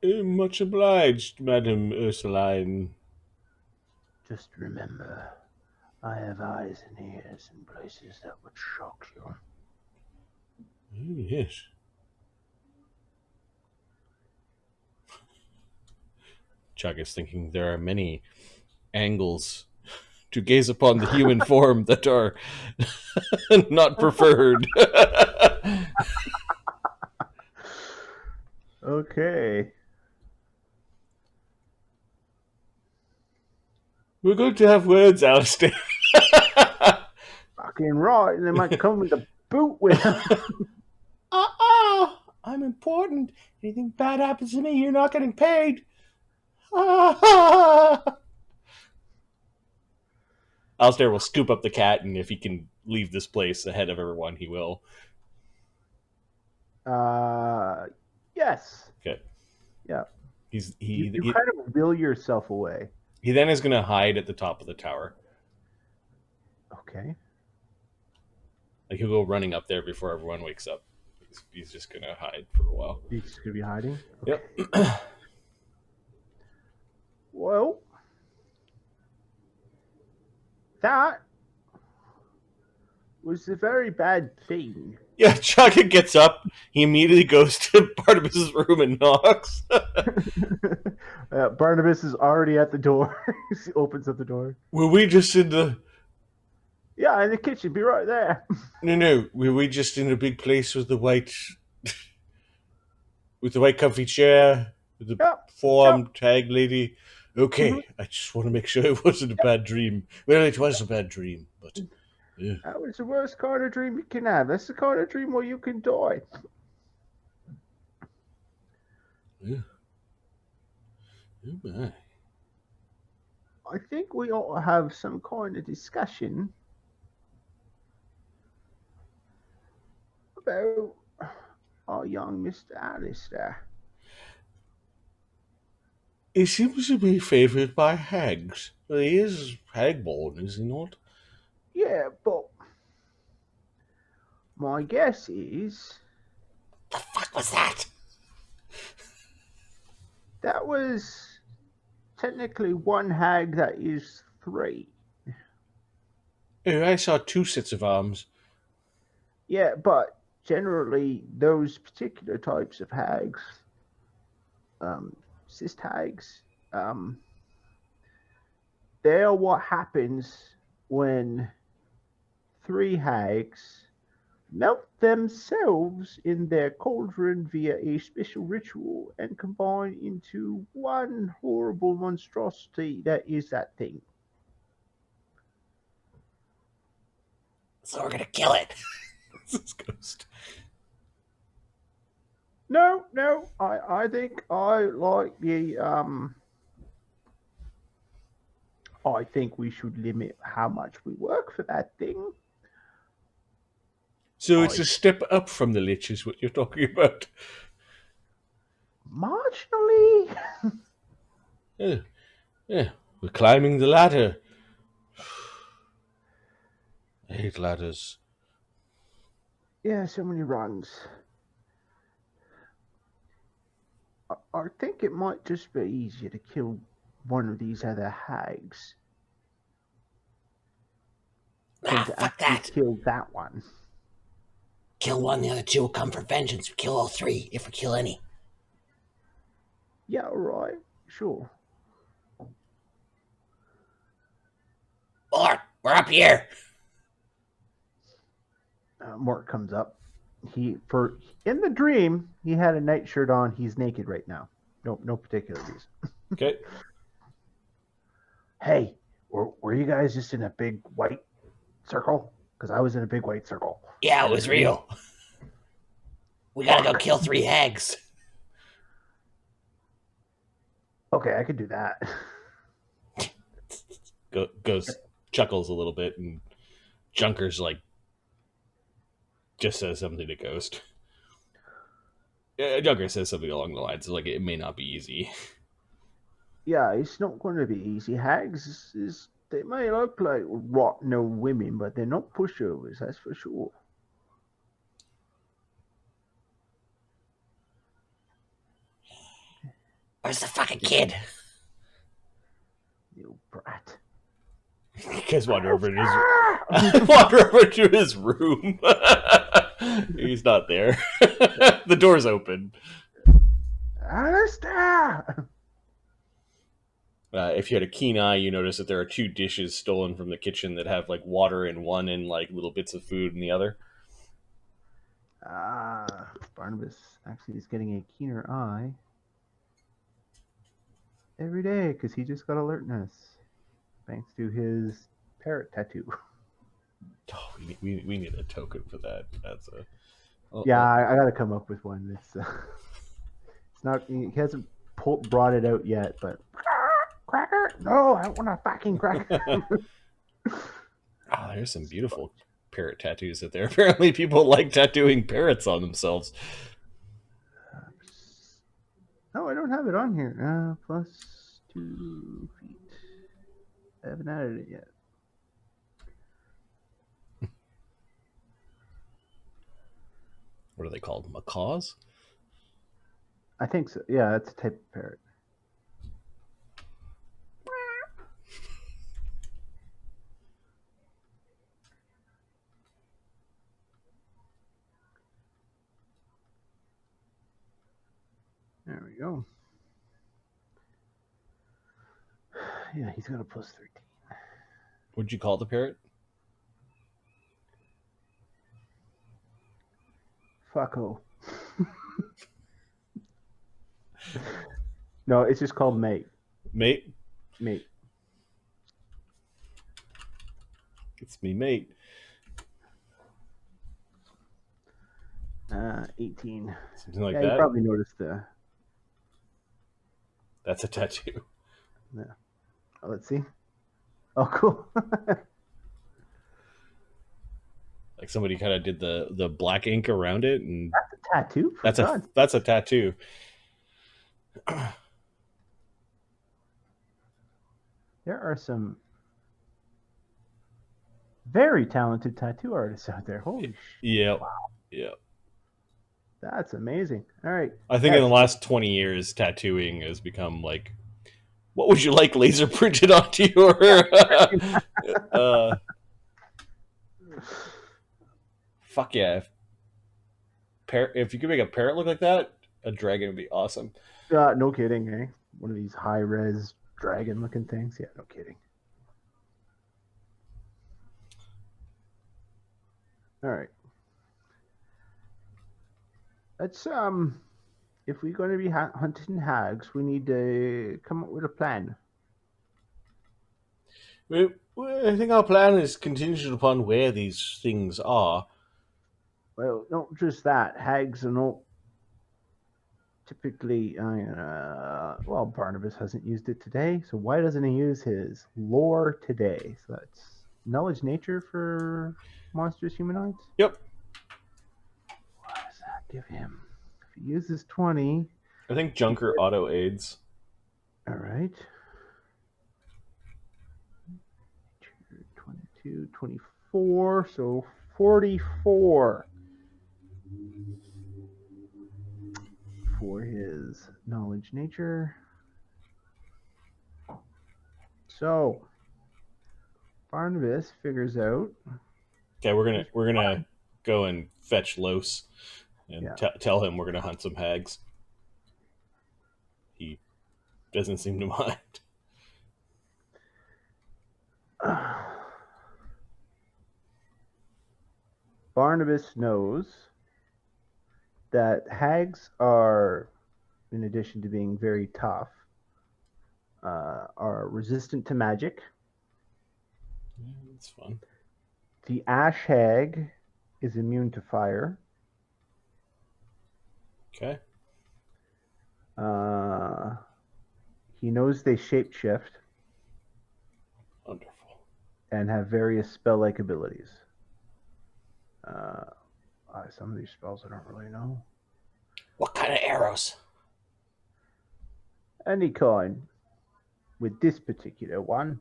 Much obliged, Madam Ursuline. Just remember, I have eyes and ears in places that would shock you. Yes. Chuck is thinking there are many angles to gaze upon the human form that are not preferred. Okay. We're going to have words, Alistair. Fucking right. And they might come with a boot with them. I'm important. Anything bad happens to me, you're not getting paid. Alistair will scoop up the cat, and if he can leave this place ahead of everyone, he will. Yes. Okay. Yeah. He kind of will yourself away. He then is going to hide at the top of the tower. Okay. Like he'll go running up there before everyone wakes up. He's just going to hide for a while. He's just going to be hiding? Okay. Yep. Well, that was a very bad thing. Yeah, Chaka gets up. He immediately goes to Barnabas's room and knocks. Barnabas is already at the door. He opens up the door. Were we just in the... Yeah, in the kitchen. Be right there. No. Were we just in a big place with the white... with the white comfy chair? With the forearmed hag lady? Okay, I just want to make sure it wasn't a bad dream. Well, it was a bad dream, but... Yeah. That was the worst kind of dream you can have. That's the kind of dream where you can die. Yeah. Oh my. I think we ought to have some kind of discussion about our young Mr. Alistair. He seems to be favoured by hags. He is hag-born, is he not? Yeah, but my guess is... The fuck was that? That was technically one hag that is 3. Oh, I saw 2 sets of arms. Yeah, but generally those particular types of hags, cis hags, they are what happens when 3 hags melt themselves in their cauldron via a special ritual and combine into one horrible monstrosity that is that thing. So we're gonna kill it. This ghost. No, I think I like the I think we should limit how much we work for that thing. So it's a step up from the lich is what you're talking about. Marginally. Yeah, we're climbing the ladder. I hate ladders. Yeah, so many rungs. I think it might just be easier to kill one of these other hags than to actually kill that one. Kill one, the other 2 will come for vengeance. We kill all 3, if we kill any. Yeah, alright, sure. Mort, we're up here. Mort comes up. In the dream, he had a nightshirt on. He's naked right now. No particular reason. Okay. Hey, were you guys just in a big white circle? Because I was in a big white circle. Yeah, it was real. We gotta go kill 3 hags. Okay, I could do that. Ghost chuckles a little bit, and Junker's like, just says something to Ghost. Junker says something along the lines of like, it may not be easy. Yeah, it's not going to be easy. Hags they may look like rotten old women, but they're not pushovers, that's for sure. Where's the fucking kid? You brat. You guys wander over to his room. He's not there. The door's open. Alistair! If you had a keen eye, you notice that there are 2 dishes stolen from the kitchen that have like water in one and like little bits of food in the other. Barnabas actually is getting a keener eye every day because he just got alertness thanks to his parrot tattoo. Oh, we need a token for that. That's a yeah. I got to come up with one. It's not. He hasn't brought it out yet, but cracker. No, I want a fucking cracker. Oh, there's some beautiful parrot tattoos out there. Apparently, people like tattooing parrots on themselves. No, I don't have it on here. Plus 2 feet. I haven't added it yet. What are they called? Macaws? I think so. Yeah, that's a type of parrot. There we go. Yeah, he's got a plus 13. What'd you call the parrot? Fucko. No, it's just called mate. Mate? Mate. It's me, mate. 18. Something like yeah, that? You probably noticed the... That's a tattoo. Yeah. Oh, let's see. Oh, cool. Like somebody kind of did the black ink around it, and that's a tattoo. That's a tattoo. There are some very talented tattoo artists out there. Holy shit! Yeah, wow. Yeah. That's amazing. All right. I think in the last 20 years, tattooing has become like, what would you like laser printed onto your? Fuck yeah! If you could make a parrot look like that, a dragon would be awesome. No kidding, eh? One of these high-res dragon-looking things. Yeah, no kidding. All right. Let's if we're going to be hunting hags, we need to come up with a plan. I think our plan is contingent upon where these things are. Well, not just that. Hags are not typically. Well, Barnabas hasn't used it today, so why doesn't he use his lore today? So that's knowledge nature for monstrous humanoids. Yep. What does that give him? If he uses 20, I think Junker auto aids. All right. 22, 24, so 44 for his knowledge nature. So Barnabas figures out. Okay, we're gonna go and fetch Los and tell him we're gonna hunt some hags. He doesn't seem to mind. Barnabas knows that hags are, in addition to being very tough, are resistant to magic. Yeah, that's fun. The ash hag is immune to fire. Okay. He knows they shapeshift. Wonderful. And have various spell-like abilities. Some of these spells I don't really know. What kind of arrows? Any kind. With this particular one,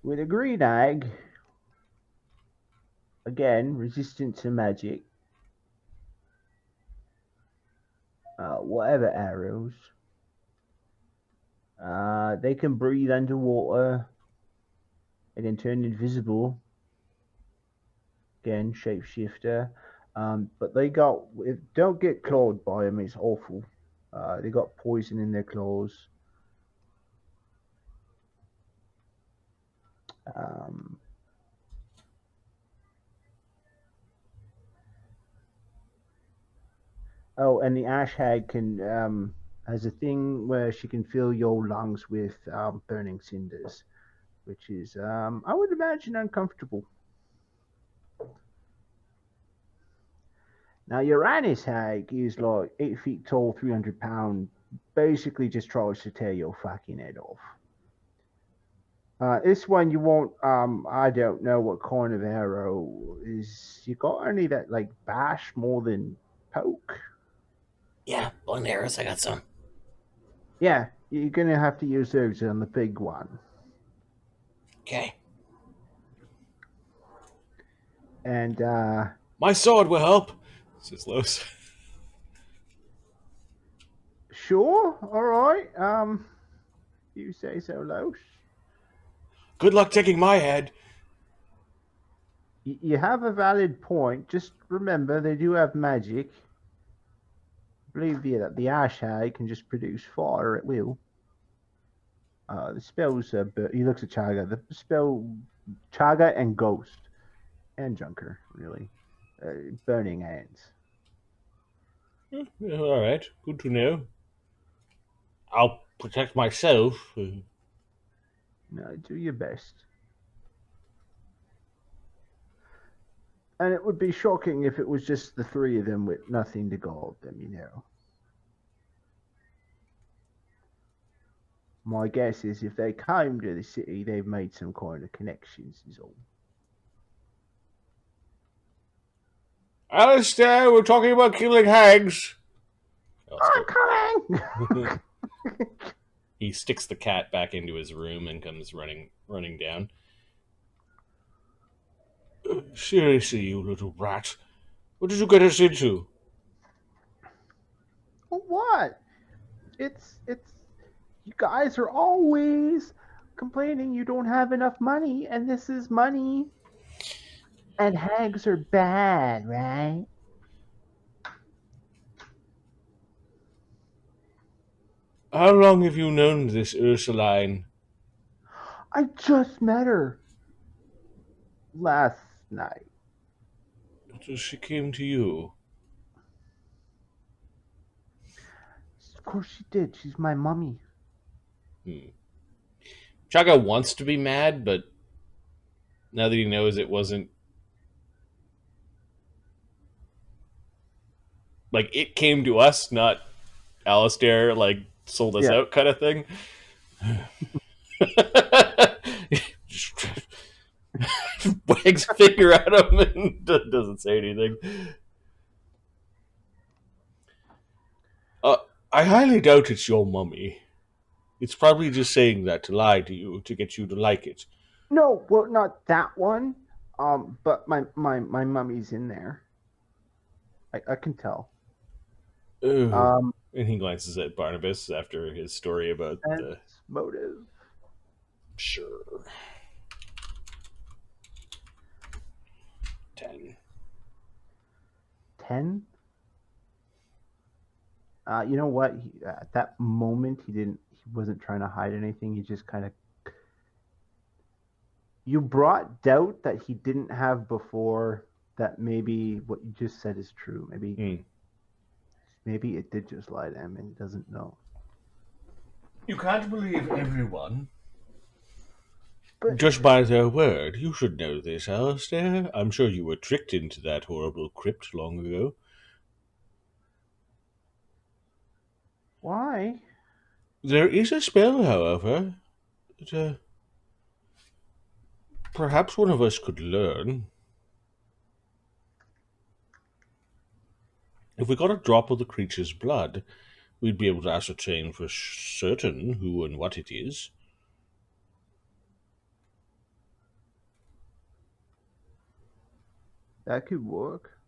with a green hag, again, resistant to magic. Whatever arrows. They can breathe underwater. They can turn invisible. Again, shapeshifter. But they don't get clawed by them. It's awful. They got poison in their claws. Um, oh, and the ash hag can has a thing where she can fill your lungs with burning cinders, which is I would imagine uncomfortable. Now Uranus hag is like 8 feet tall, 300 pound. Basically, just tries to tear your fucking head off. This one you won't. I don't know what kind of arrow is. You got any that like bash more than poke? Yeah, blunt arrows, I got some. Yeah, you're gonna have to use those on the big one. Okay. And My sword will help, says Los. sure, all right. You say so, Los. Good luck taking my head. You have a valid point. Just remember, they do have magic. I believe that the ash hag can just produce fire at will. The spells. He looks at Chaga. The spell Chaga and Ghost and Junker really. Burning hands. Yeah, all right, good to know. I'll protect myself. No, do your best. And it would be shocking if it was just the three of them with nothing to guard them, you know. My guess is if they came to the city, they've made some kind of connections, is all. Alistair, we're talking about killing hags. I'm coming! He sticks the cat back into his room and comes running down. Seriously, you little rat. What did you get us into? What? It's you guys are always complaining you don't have enough money, and this is money. And hags are bad, right? How long have you known this Ursuline? I just met her last night. So she came to you. Of course she did. She's my mummy. Chaga wants to be mad, but now that he knows it wasn't like it came to us, not Alistair like sold us out kind of thing. Just wags a finger at him and doesn't say anything. I highly doubt it's your mummy. It's probably just saying that to lie to you, to get you to like it. No, well, not that one. But my mummy's in there. I can tell. And he glances at Barnabas after his story about the motive. Sure. 10. 10? You know what? At that moment, he wasn't trying to hide anything. He just kind of. You brought doubt that he didn't have before. That maybe what you just said is true. Maybe it did just lie to him and he doesn't know. You can't believe everyone. But just by their word. You should know this, Alistair. I'm sure you were tricked into that horrible crypt long ago. Why? There is a spell, however, that perhaps one of us could learn. If we got a drop of the creature's blood, we'd be able to ascertain for certain who and what it is. That could work.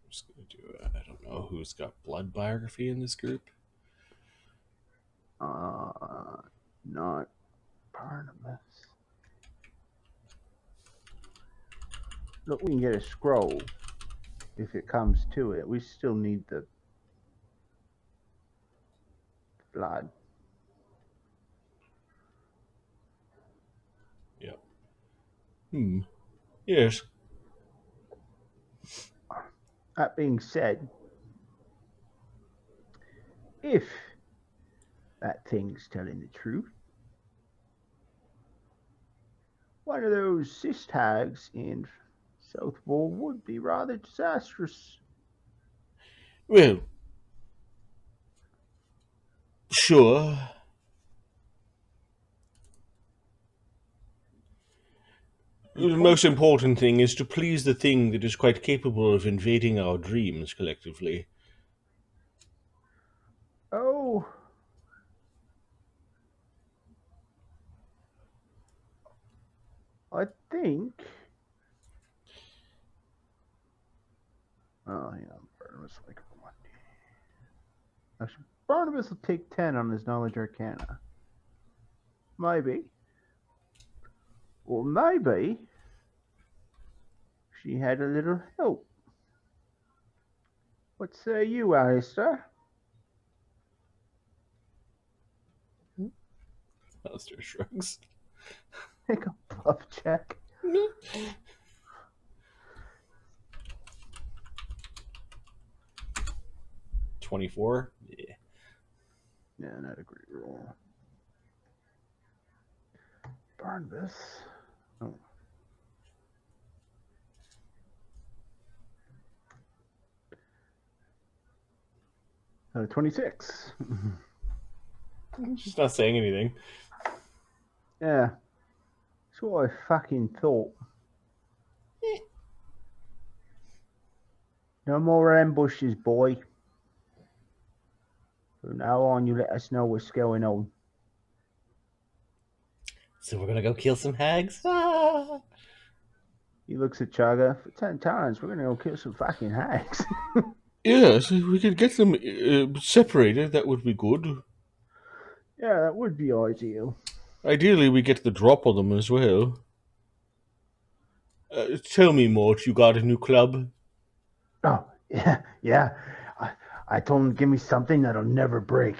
I'm just going to do it. I don't know who's got blood biography in this group. Not Barnabas. Look, we can get a scroll if it comes to it. We still need the blood. Yeah. Yes. That being said, if that thing's telling the truth, one of those cyst hags in Southwall would be rather disastrous. Well, sure. The most important thing is to please the thing that is quite capable of invading our dreams collectively. Oh, I think. Oh, hang on. Barnabas will make one. Actually, Barnabas will take 10 on his knowledge arcana. Maybe. Or maybe she had a little help. What say you, Alistair? Alistair shrugs. Make a bluff check. 24? Yeah. Yeah, not a great roll. Barnabas. Oh. 26. She's not saying anything. Yeah. That's what I fucking thought. No more ambushes, boy. From now on, you let us know what's going on. So we're gonna go kill some hags? Ah! He looks at Chaga. For 10 times, we're gonna go kill some fucking hags. Yes, if we could get them separated, that would be good. Yeah, that would be ideal. Ideally, we get the drop on them as well. Tell me, Mort, you got a new club? Oh, yeah. I told them to give me something that'll never break.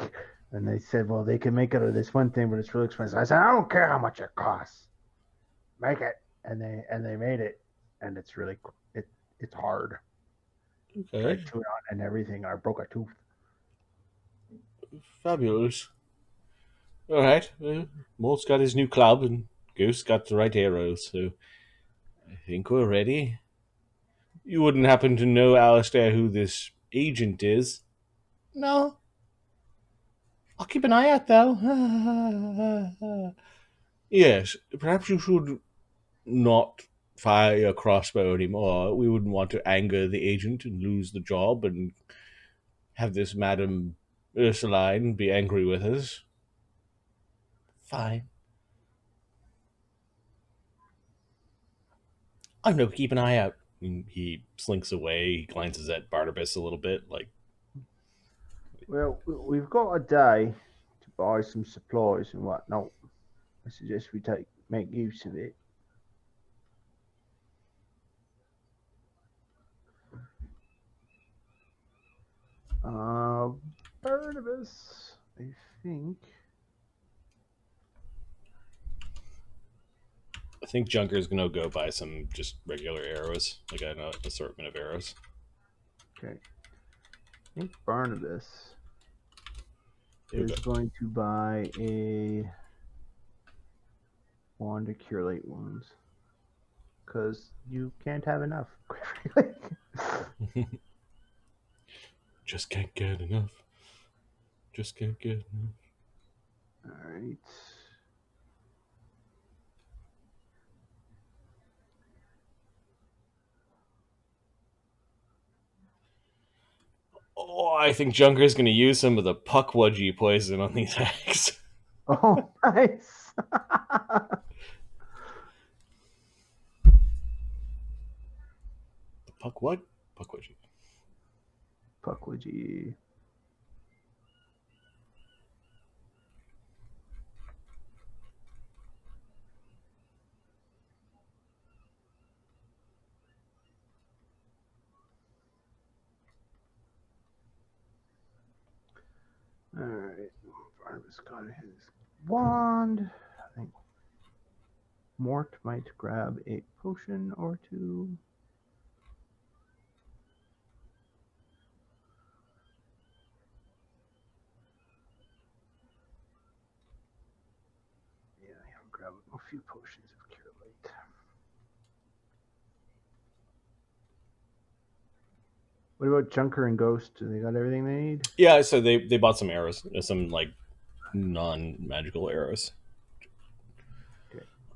And they said, well, they can make it out of this one thing, but it's really expensive. I said, I don't care how much it costs. Make it. And they made it. And it's really, it's hard. Okay. I chewed on and everything. I broke a tooth. Fabulous. All right. Mort's got his new club, and Goose got the right arrows, so I think we're ready. You wouldn't happen to know, Alistair, who this agent is? No. I'll keep an eye out, though. Yes, perhaps you should not fire your crossbow anymore. We wouldn't want to anger the agent and lose the job and have this Madame Ursuline be angry with us. Fine. I'm gonna keep an eye out. And he slinks away. He glances at Barnabas a little bit, like, Well, we've got a day to buy some supplies and whatnot. I suggest we make use of it. Barnabas, I think. I think Junker's gonna go buy some just regular arrows, like an assortment of arrows. Okay. I think Barnabas is going to buy a wand to cure late wounds. Because you can't have enough. Just can't get enough. Just can't get enough. Alright. Oh, I think Junker's gonna use some of the puckwudgie poison on these hags. Oh, nice. Puck what? Puckwudgie. Puckwudgie. All right. Barnabas got his wand. I think Mort might grab a potion or two. Yeah, he'll grab a few potions of Cure Light. What about Junker and Ghost? Do they got everything they need? Yeah, so they bought some arrows, some like non-magical arrows.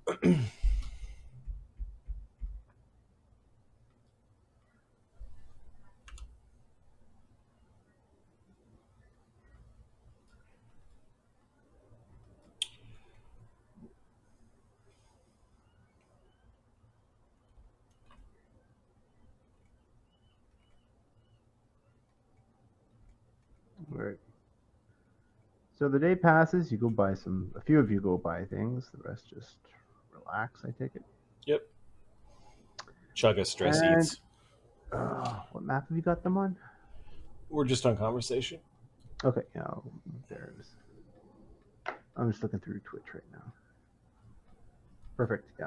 Okay. All right. So the day passes. You go buy a few of you go buy things. The rest just relax. I take it. Yep. Chugga stress And eats. what map have you got them on? We're just on conversation. Okay, yeah, there it is. I'm just looking through Twitch right now. Perfect, yeah.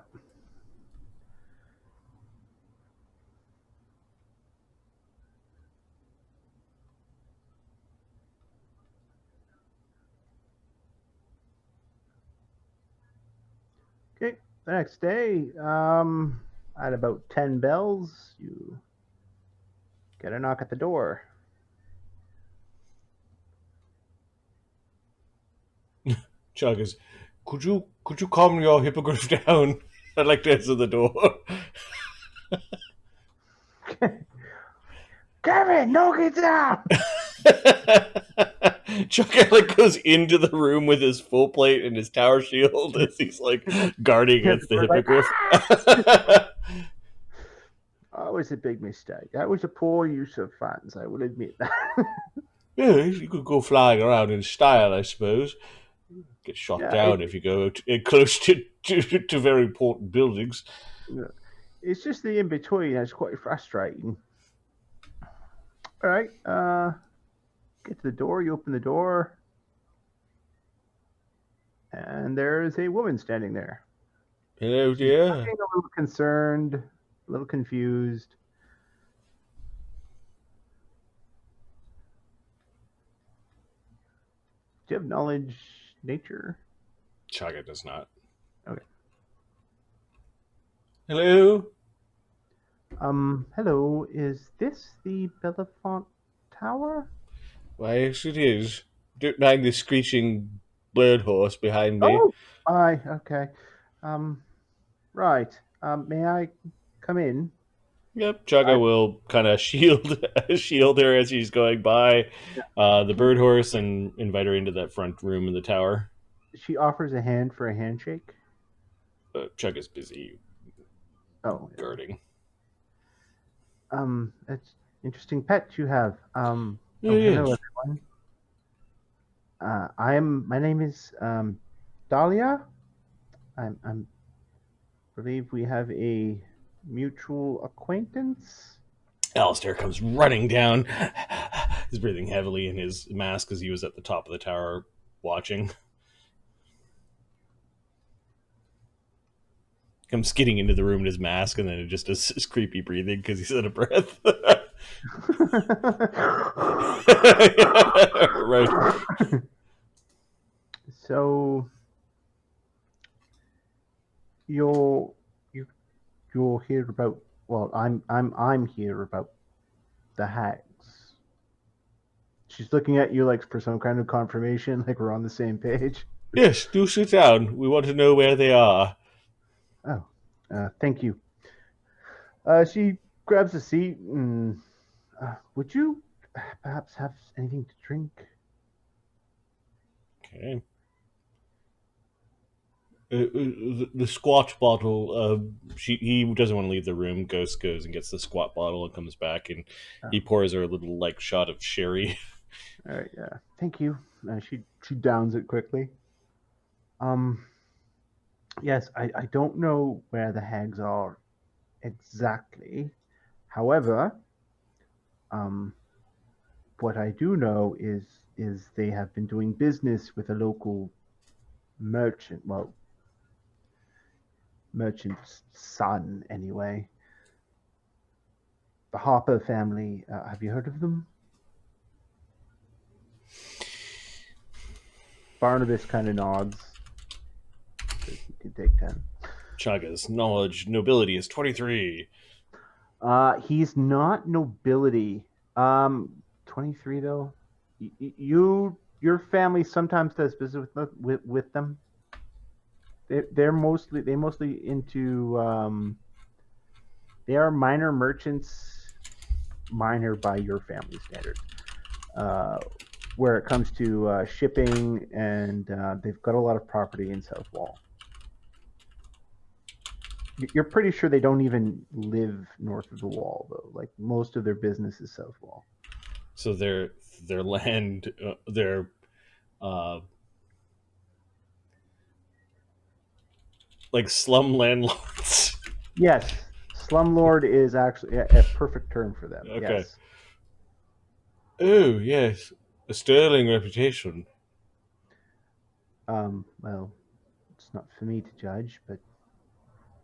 Okay, the next day, at about 10 bells, you get a knock at the door. Chugga's, could you calm your hippogriff down? I'd like to answer the door. Kevin, no, get down! Chugga like goes into the room with his full plate and his tower shield as he's like guarding against the hippogriff. That was a big mistake. That was a poor use of funds, I will admit that. Yeah, you could go flying around in style, I suppose. Get shot Yeah, down if you go close to very important buildings. it's just the in between that's quite frustrating. All right, get to the door. You open the door, and there's a woman standing there. Hello, She's dear. looking a little concerned, a little confused. Do you have knowledge nature? Chugga does not. Okay. Hello. Hello. Is this the Bellafont Tower? Why, yes, it is. Don't mind the screeching bird horse behind me. Oh, hi. Okay. Right. May I come in? Yep, Chugga will kind of shield her as she's going by the bird horse and invite her into that front room in the tower. She offers a hand for a handshake. Chugga's busy guarding. That's interesting pet you have. Yes. Hello everyone. My name is Dahlia. I'm believe we have a mutual acquaintance. Alistair comes running down. He's breathing heavily in his mask as he was at the top of the tower watching. Comes skidding into the room in his mask, and then it just does his creepy breathing because he's out of breath. Right. So you're here about, well, I'm here about the hags. She's looking at you like for some kind of confirmation, like we're on the same page. Yes, do sit down. We want to know where they are. Oh, thank you. She grabs a seat and would you perhaps have anything to drink? Okay. The squat bottle. He doesn't want to leave the room. Ghost goes and gets the squat bottle and comes back, and he pours her a little like shot of sherry. All right, yeah. Thank you. She downs it quickly. Yes, I don't know where the hags are exactly. However, what I do know is they have been doing business with a local merchant. Well, merchant's son, anyway. The Harper family. Have you heard of them? Barnabas kind of nods. Says he could take 10. Chaga's knowledge nobility is 23. He's not nobility. 23 though. Your family sometimes does business with them. They mostly into they are minor merchants, minor by your family standards. Where it comes to shipping, and they've got a lot of property in South Wall. You're pretty sure they don't even live north of the wall, though. Like, most of their business is South Wall. So their land, their like slum landlords. Yes, slumlord is actually a perfect term for them. Okay. Yes. Oh yes, a sterling reputation. Well, it's not for me to judge, but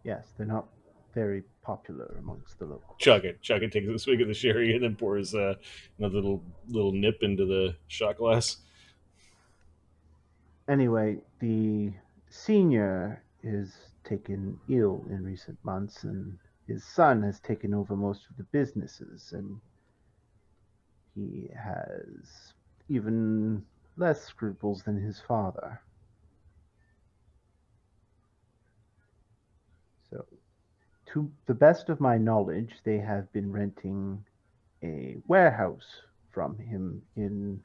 yes, they're not very popular amongst the locals. Chug it takes a swig of the sherry and then pours another little nip into the shot glass. Anyway, the senior is taken ill in recent months, and his son has taken over most of the businesses, and he has even less scruples than his father. So, to the best of my knowledge, they have been renting a warehouse from him in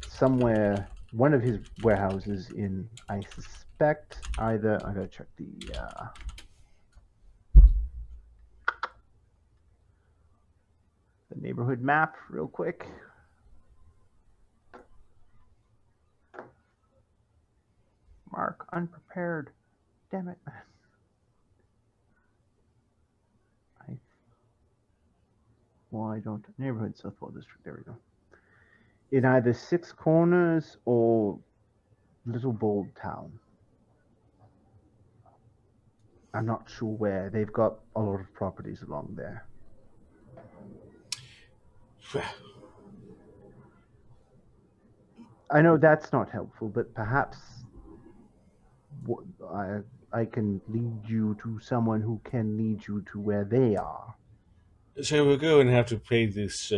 somewhere, one of his warehouses in, I suspect, either, I gotta check the neighborhood map real quick. Mark, unprepared. Damn it, man. I don't. Neighborhood, Southwall District. There we go. In either Six Corners or Little Bold Town. I'm not sure where. They've got a lot of properties along there. I know that's not helpful, but perhaps I can lead you to someone who can lead you to where they are. So we're going to have to pay this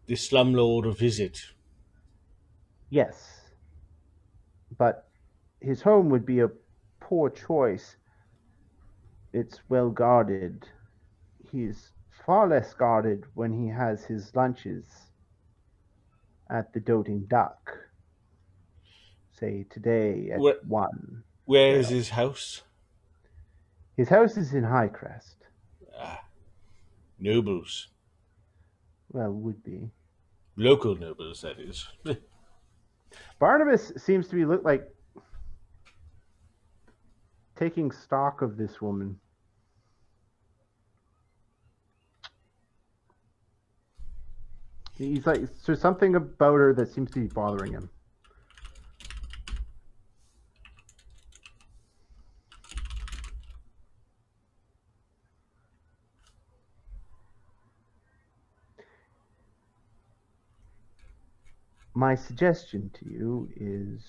slumlord a visit. Yes, but his home would be a poor choice. It's well guarded. He's far less guarded when he has his lunches at the Doting Duck. Say today at 1. Where is his house? His house is in Highcrest. Nobles. Well, would be. Local nobles, that is. Barnabas seems to be like taking stock of this woman. He's like, there's something about her that seems to be bothering him. My suggestion to you is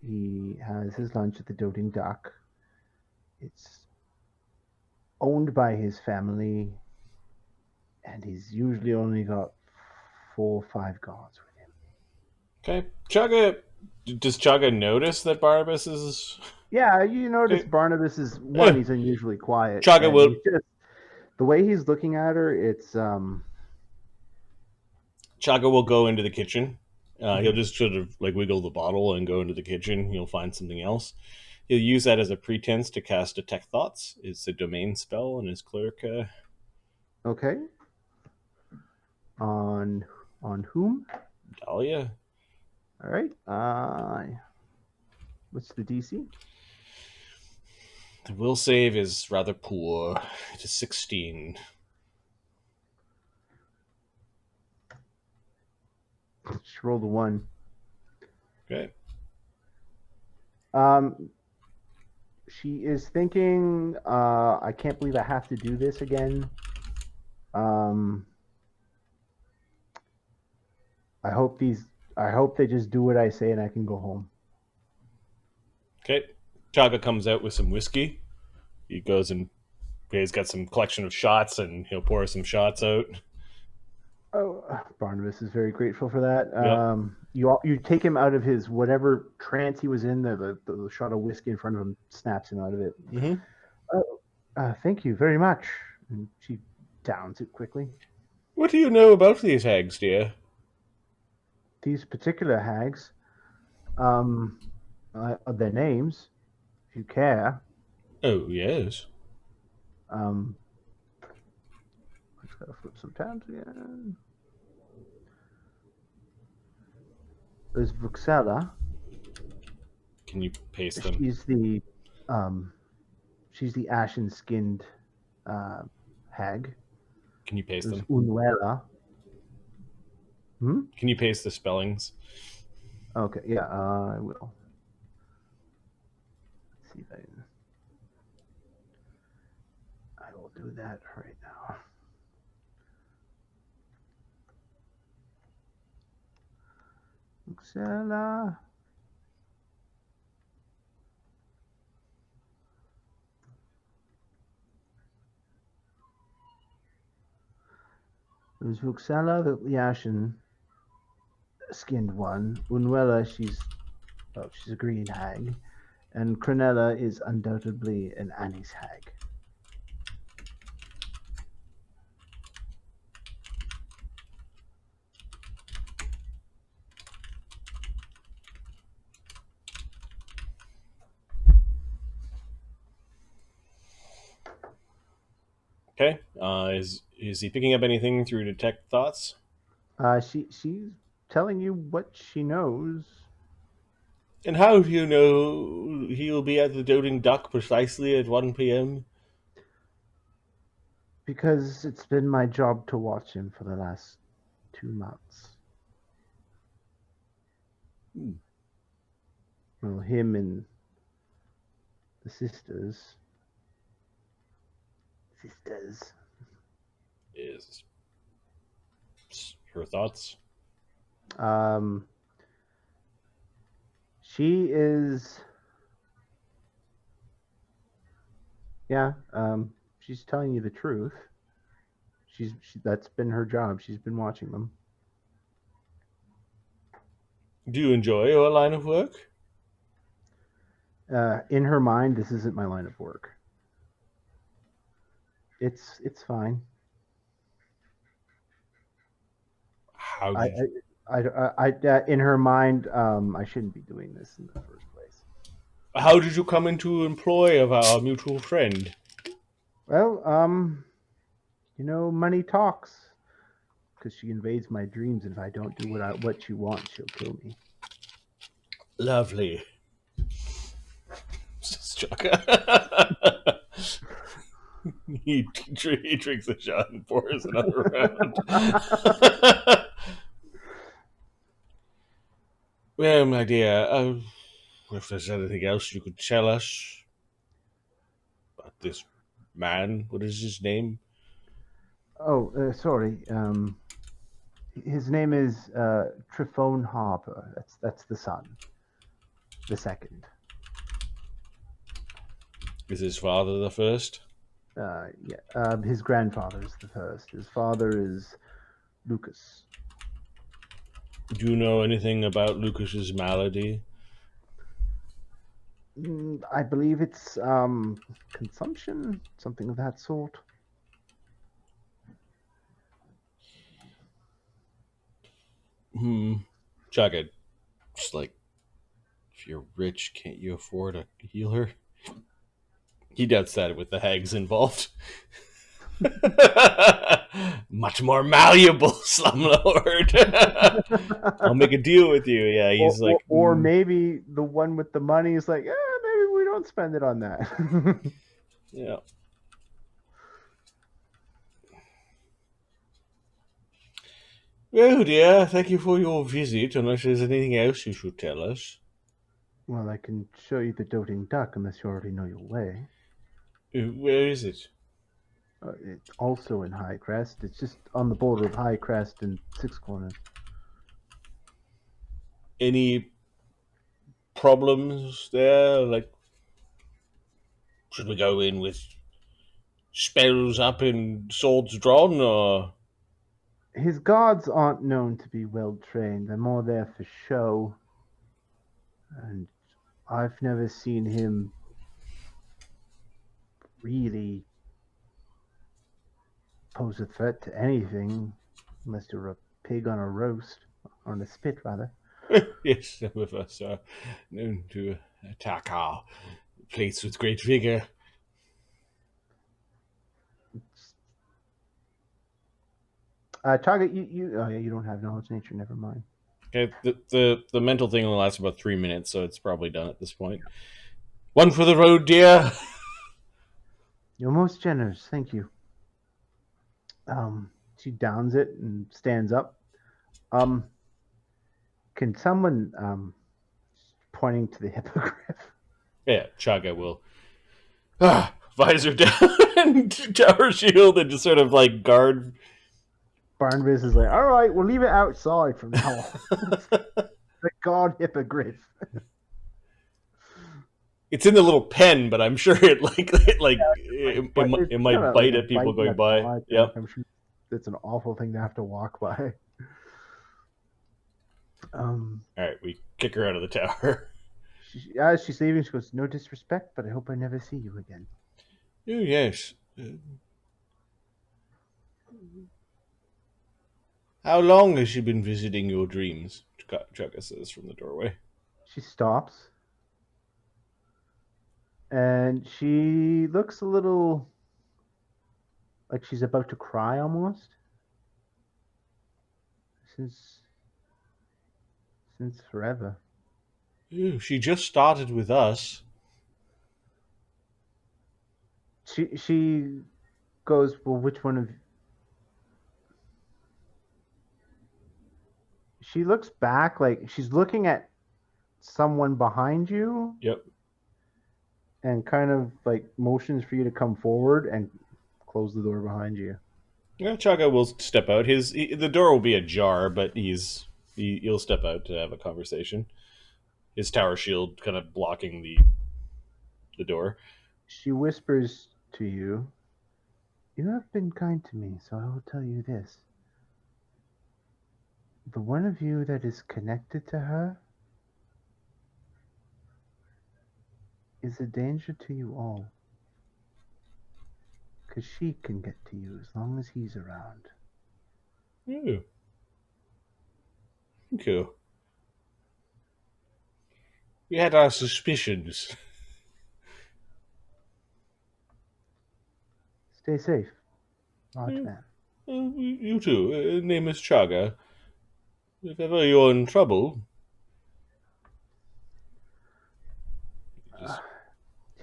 he has his lunch at the Doting Duck. It's owned by his family, and he's usually only got 4 or 5 guards with him. Okay. Chugga. Does Chugga notice that Barnabas is... Yeah, you notice Barnabas is, one, he's unusually quiet. Chugga will... Just, the way he's looking at her, it's... Chugga will go into the kitchen. He'll just sort of like wiggle the bottle and go into the kitchen. He'll find something else. He'll use that as a pretense to cast Detect Thoughts. It's a domain spell, and his cleric... Okay. On whom? Dahlia. All right. What's the DC? The will save is rather poor. It is 16. She rolled a 1. Okay. She is thinking, I can't believe I have to do this again. I hope they just do what I say and I can go home. Okay. Chaga comes out with some whiskey. He goes and he's got some collection of shots, and he'll pour some shots out. Oh, Barnabas is very grateful for that. Yep. You take him out of his whatever trance he was in. The shot of whiskey in front of him snaps him out of it. Mm-hmm. Thank you very much. And she downs it quickly. What do you know about these hags, dear? These particular hags, their names, if you care. Oh, yes. I just gotta flip some tabs again. There's Vuxella. Can you paste them? She's the ashen-skinned hag. Can you paste There's them? Unuela. Can you paste the spellings? Okay, yeah, I will. Let's see if I will do that right now. Vuxella. There's Vuxella, the ashen-skinned one. Unuela, she's a green hag. And Cronella is undoubtedly an anise hag. Okay. Is he picking up anything through detect thoughts? She's telling you what she knows. And how do you know he'll be at the Doting Duck precisely at 1 p.m.? Because it's been my job to watch him for the last 2 months. Well, him and the sisters. Is her thoughts? She is. Yeah. She's telling you the truth. That's been her job. She's been watching them. Do you enjoy your line of work? In her mind, this isn't my line of work. It's fine. How did in her mind, I shouldn't be doing this in the first place. How did you come into employ of our mutual friend? Well, money talks. Because she invades my dreams, and if I don't do what she wants, she'll kill me. Lovely. he drinks a shot and pours another round. Well, my dear, if there's anything else you could tell us about this man, what is his name? Oh, sorry. His name is Trifone Harper. That's the son. The second. Is his father the first? Yeah. His grandfather is the first. His father is Lucas. Do you know anything about Lucas's malady? I believe it's consumption, something of that sort. Chugga, just like, if you're rich, can't you afford a healer? He doubts that with the hags involved. Much more malleable, slumlord. I'll make a deal with you. Yeah, he's like, or maybe the one with the money is like, maybe we don't spend it on that. yeah. Well, dear, thank you for your visit. Unless there's anything else you should tell us. Well, I can show you the Doting Duck unless you already know your way. Where is it? It's also in High Crest. It's just on the border of High Crest and Six Corners. Any problems there? Like, should we go in with spells up and swords drawn, or? His guards aren't known to be well trained. They're more there for show. And I've never seen him really pose a threat to anything, unless you're a pig on a roast, on a spit, rather. Yes, some of us are known to attack our place with great vigor. Target, you don't have knowledge nature. Never mind. Okay, the mental thing only lasts about 3 minutes, so it's probably done at this point. One for the road, dear. You're most generous. Thank you. She downs it and stands up. Can someone, pointing to the hippogriff? Yeah, Chaga will visor down and tower shield and just sort of like guard. Barnabas is like, all right, we'll leave it outside from now on. The god hippogriff. It's in the little pen, but I'm sure it might bite at people going by. Yep. I'm sure it's an awful thing to have to walk by. All right, we kick her out of the tower. As she's leaving, she goes, "No disrespect, but I hope I never see you again." Oh yes. How long has she been visiting your dreams? Chugga says from the doorway. She stops. And she looks a little like she's about to cry almost. Since forever. Ooh, she just started with us. She goes, well, which one of... She looks back like she's looking at someone behind you. Yep. And kind of like motions for you to come forward and close the door behind you. Yeah, Chaga will step out. The door will be ajar, but he'll step out to have a conversation. His tower shield kind of blocking the door. She whispers to you, "You have been kind to me, so I will tell you this. The one of you that is connected to her is a danger to you all. Because she can get to you as long as he's around." Ooh. Cool. We had our suspicions. Stay safe, large man. You too. Name is Chaga. If ever you're in trouble...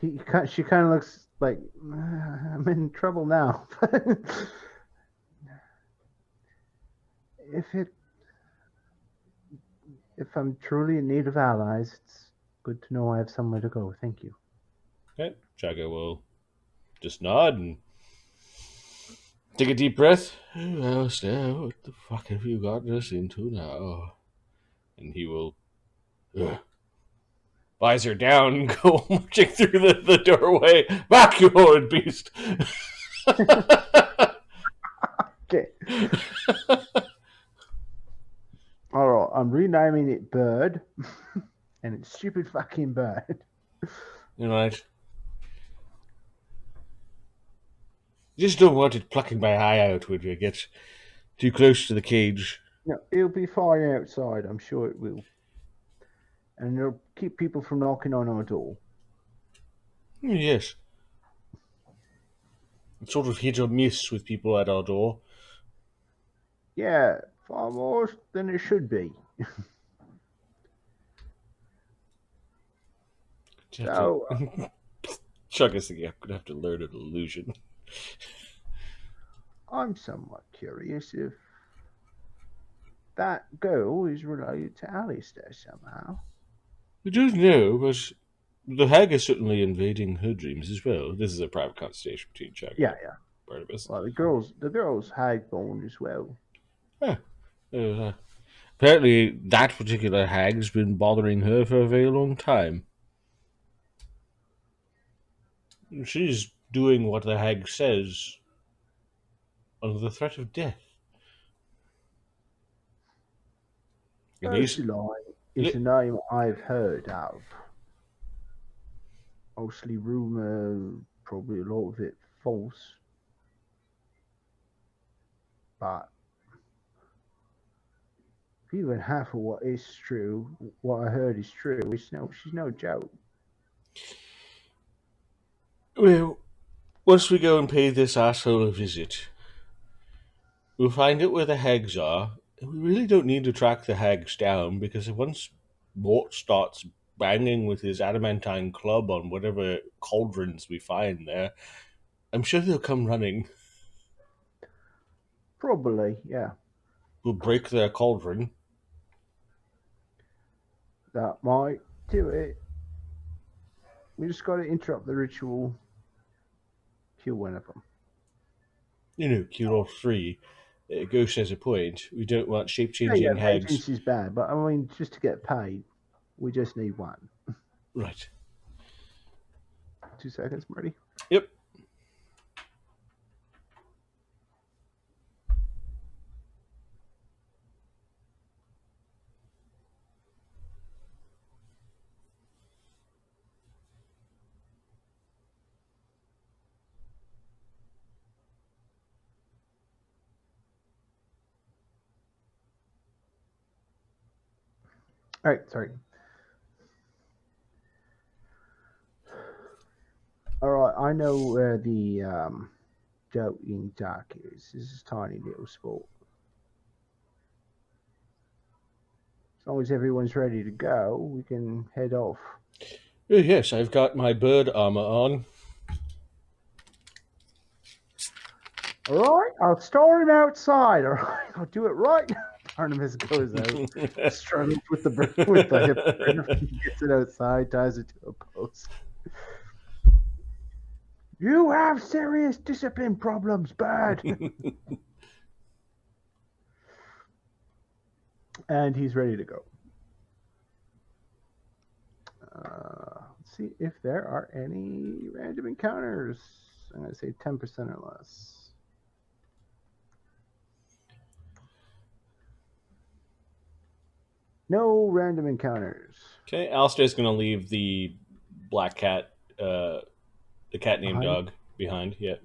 She kind of looks like, I'm in trouble now. If I'm truly in need of allies, it's good to know I have somewhere to go. Thank you. Okay, Chaga will just nod and take a deep breath. Oh, Alistair, what the fuck have you gotten us into now? And he will visor down and go marching through the doorway. Back, you horrid beast! Okay. Alright, I'm renaming it Bird. And it's stupid fucking bird. Alright. Just don't want it plucking my eye out when you get too close to the cage. No, it'll be fine outside, I'm sure it will. And it'll keep people from knocking on our door. Yes. It's sort of hit or miss with people at our door. Yeah, far more than it should be. So, Chuck is thinking I'm going to have to learn an illusion. I'm somewhat curious if that girl is related to Alistair somehow. I don't know, but the hag is certainly invading her dreams as well. This is a private conversation between Chuck Yeah, and yeah. Barnabas. Well, the girls hag born as well. Apparently, that particular hag's been bothering her for a very long time. She's doing what the hag says under the threat of death. And he's Ursuline is a name I've heard of. Mostly rumor, probably a lot of it false. But if even half of what is true, what I heard is true, she's no joke. well. Once we go and pay this asshole a visit, we'll find out where the hags are. And we really don't need to track the hags down because once Mort starts banging with his adamantine club on whatever cauldrons we find there, I'm sure they'll come running. Probably, yeah. We'll break their cauldron. That might do it. We just got to interrupt the ritual, kill one of them. You know, kill all three. Ghost has a point. We don't want shape-changing hags. Vengeance is bad, but I mean, just to get paid, we just need one. Right. 2 seconds, Marty. Yep. All right, sorry. All right, I know where the Doting Dock is. This is a tiny little spot. As long as everyone's ready to go, we can head off. Oh, yes, I've got my bird armor on. All right, I'll start him outside. All right, I'll do it right. Barnabas goes out, struggles with the hip, gets it outside, ties it to a post. You have serious discipline problems, bad. And he's ready to go. Let's see if there are any random encounters. I'm going to say 10% or less. No random encounters. Okay, Alistair's going to leave the black cat, the cat named Dog, behind. Yep.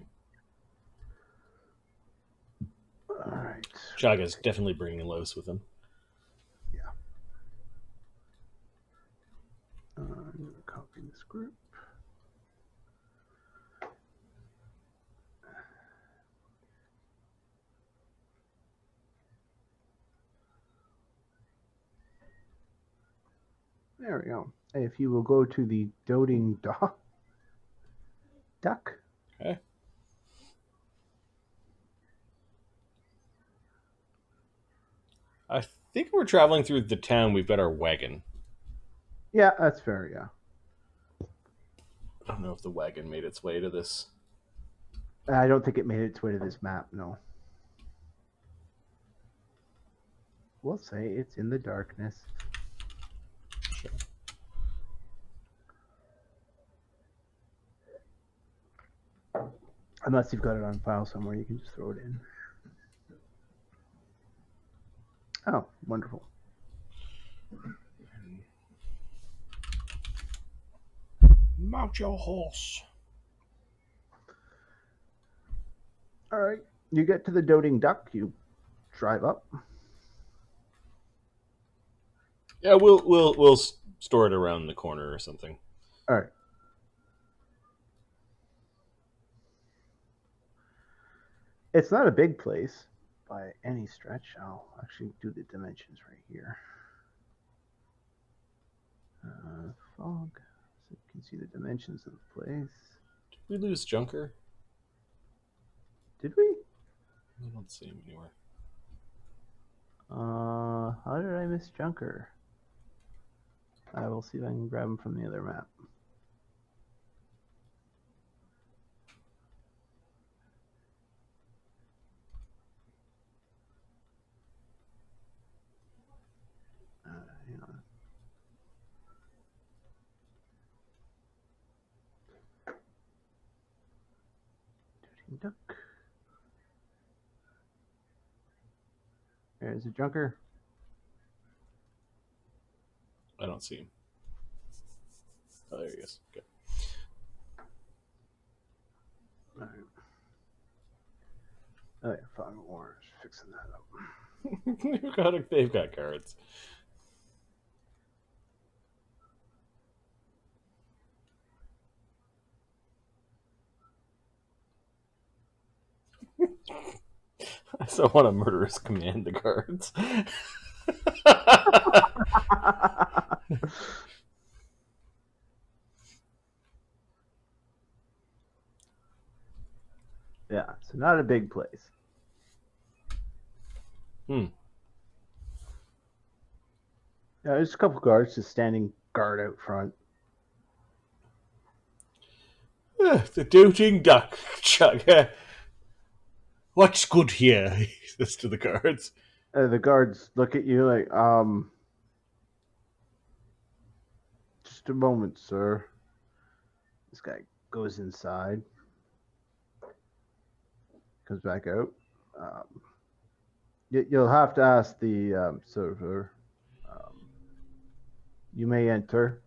All right. Chaga's definitely bringing Los with him. Yeah. I'm going to copy this group. There we go. If you will go to the doting duck. Okay. I think we're traveling through the town. We've got our wagon. Yeah, that's fair, yeah. I don't know if the wagon made its way to this. I don't think it made its way to this map, no. We'll say it's in the darkness. Sure. Unless you've got it on file somewhere, you can just throw it in. Oh, wonderful. Mount your horse. All right. You get to the doting duck, you drive up. Yeah, we'll store it around the corner or something. All right. It's not a big place by any stretch. I'll actually do the dimensions right here. Fog, so you can see the dimensions of the place. Did we lose Junker? Did we? I don't see him anywhere. How did I miss Junker? I will see if I can grab him from the other map. Hang on. Duck. There's a Junker. I don't see him. Oh, there he is. Okay. All right. Oh yeah, Fog of War is fixing that up. They've got cards. I still want to murderous command the cards. Yeah, so not a big place. Hmm. Yeah, there's a couple guards just standing guard out front. The doting duck, Chuck. What's good here? He says to the guards. The guards look at you like, just a moment, sir. This guy goes inside, comes back out. You'll have to ask the server. You may enter.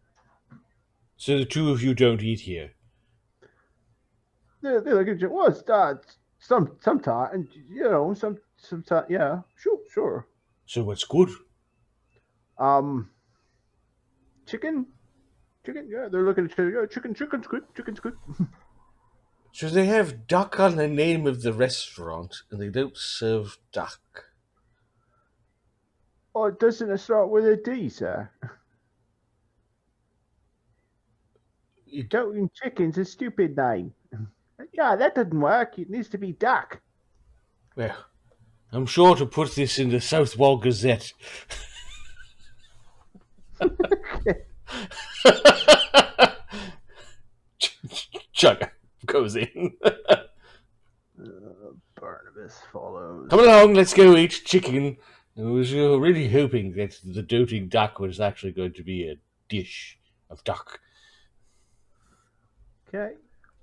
So the two of you don't eat here? They look at you. Well, it's sometime, and sometime. Yeah, sure. So what's good? Chicken. Yeah, they're looking at each other. Yeah, chicken's good. Chicken's good. So they have duck on the name of the restaurant, and they don't serve duck. Oh, doesn't it start with a D, sir? Doting Chicken's a stupid name. Yeah, that doesn't work. It needs to be duck. Well, I'm sure to put this in the Southwall Gazette. Chuck goes in. Barnabas follows. Come along, let's go eat chicken. I was really hoping that the doting duck was actually going to be a dish of duck. Okay,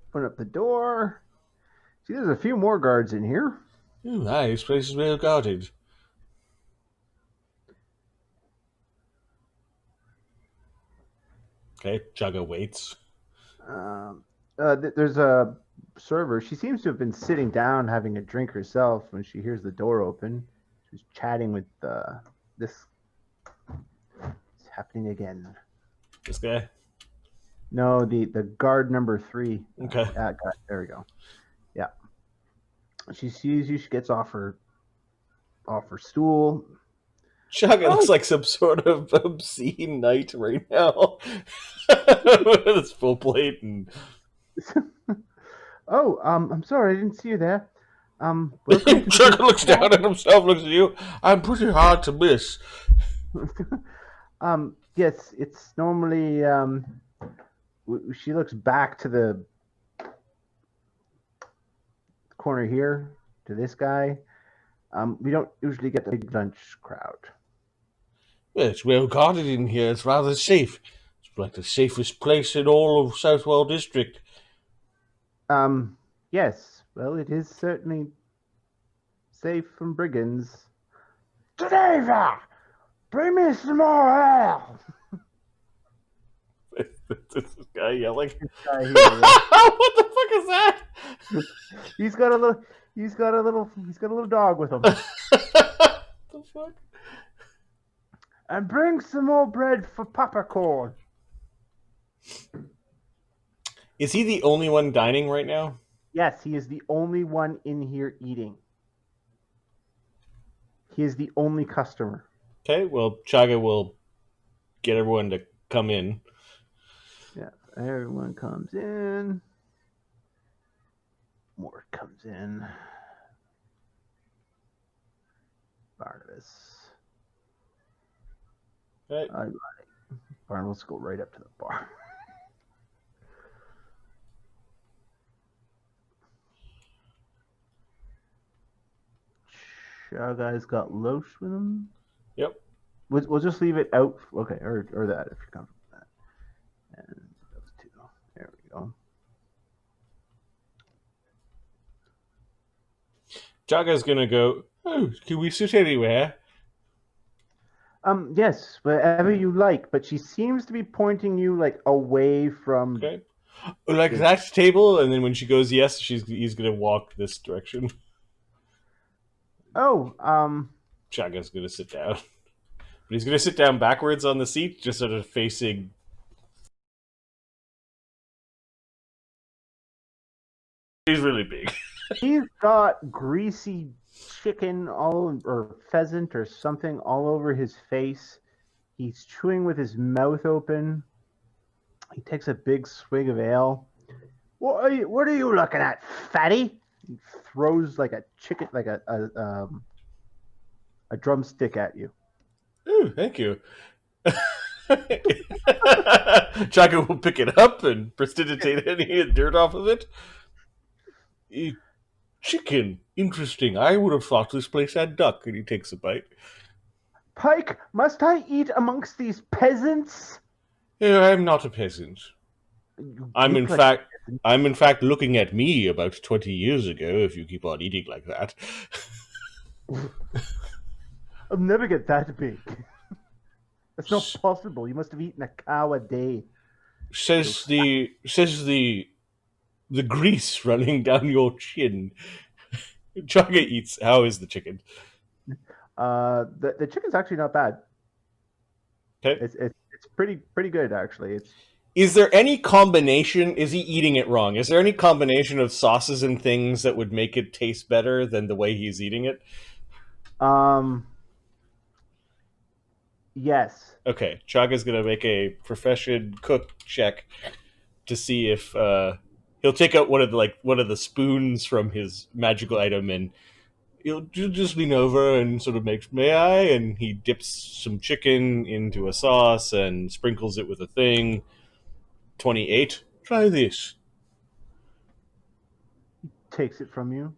open up the door. See, there's a few more guards in here. Oh, nice. This place is well guarded. Okay, Chugga waits. There's a server. She seems to have been sitting down having a drink herself when she hears the door open. She's chatting with this. It's happening again. This guy? No, the guard number 3. Okay. There we go. Yeah. She sees you. She gets off her stool. Chugga looks like some sort of obscene knight right now. With his full plate and... Oh, I'm sorry, I didn't see you there. Chugga looks down at himself, looks at you. I'm pretty hard to miss. Yes, it's normally she looks back to the corner here to this guy. We don't usually get the big lunch crowd. Well, it's well guarded in here. It's rather safe. It's like the safest place in all of Southwell District. Yes. Well, it is certainly safe from brigands. Geneva! Bring me some more ale! This guy yelling. This guy here, yeah. What the fuck is that? He's got a little dog with him. The fuck? And bring some more bread for popcorn. Is he the only one dining right now? Yes, he is the only one in here eating. He is the only customer. Okay, well, Chaga will get everyone to come in. Yeah, everyone comes in. More comes in. Barnabas. Right. Barnabas go right up to the bar. Guy's got Loesch with him. Yep. We'll just leave it out. Okay, or that if you're comfortable with that. And those two. There we go. Chaga's gonna go, oh, can we sit anywhere? Yes, wherever you like, but she seems to be pointing you like away from. Okay. Like that table, and then when she goes yes, he's gonna walk this direction. Oh, Chaga's gonna sit down. But he's gonna sit down backwards on the seat, just sort of facing. He's really big. He's got greasy chicken or pheasant or something all over his face. He's chewing with his mouth open. He takes a big swig of ale. What are you looking at, fatty? He throws like a chicken, like a drumstick at you. Ooh, thank you. Chaga will pick it up and prestidigitate any dirt off of it. Chicken, interesting. I would have thought this place had duck. And he takes a bite. Pike, must I eat amongst these peasants? I'm not a peasant. I'm in fact looking at me about 20 years ago. If you keep on eating like that, I'll never get that big. That's not possible. You must have eaten a cow a day. Says the grease running down your chin. Chaga eats. How is the chicken? The chicken's actually not bad. Okay. It's pretty good actually. Is there any combination? Is he eating it wrong? Is there any combination of sauces and things that would make it taste better than the way he's eating it? Yes. Okay, Chaga's gonna make a profession cook check to see if he'll take out one of the spoons from his magical item and he'll just lean over and sort of make, may I? And he dips some chicken into a sauce and sprinkles it with a thing. 28. Try this. Takes it from you.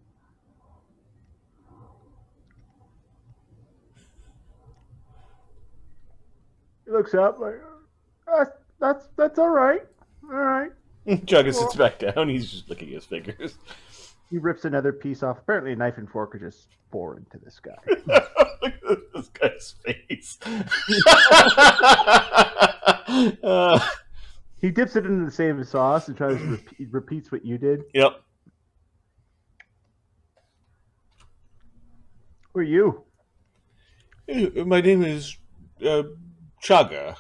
He looks up like, that's all right. All right. Chaga sits back down. He's just licking his fingers. He rips another piece off. Apparently, a knife and fork are just foreign to this guy. Look at this guy's face. He dips it into the same sauce and tries to repeats what you did. Yep. Who are you? My name is Chaga.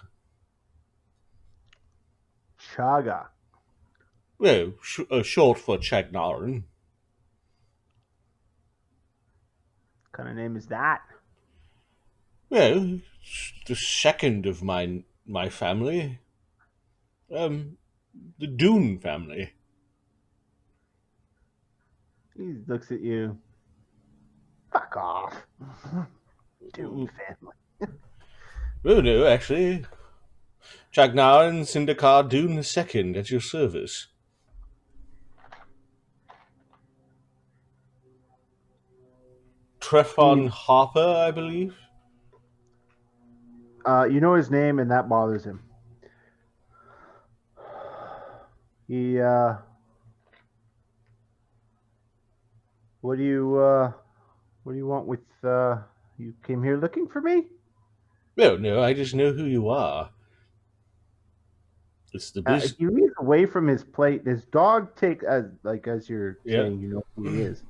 Chaga. Well, short for Chagnarin. What kind of name is that? Well, it's the second of my family. The Dune family. He looks at you. Fuck off. Dune family. Oh no, actually. Chagnarin Sindakar Dune II at your service. Trefon Harper, I believe. You know his name, and that bothers him. He, what do you want with, you came here looking for me? No, I just know who you are. It's the business. He leans away from his plate. His dog takes, as you're saying, you know who he is.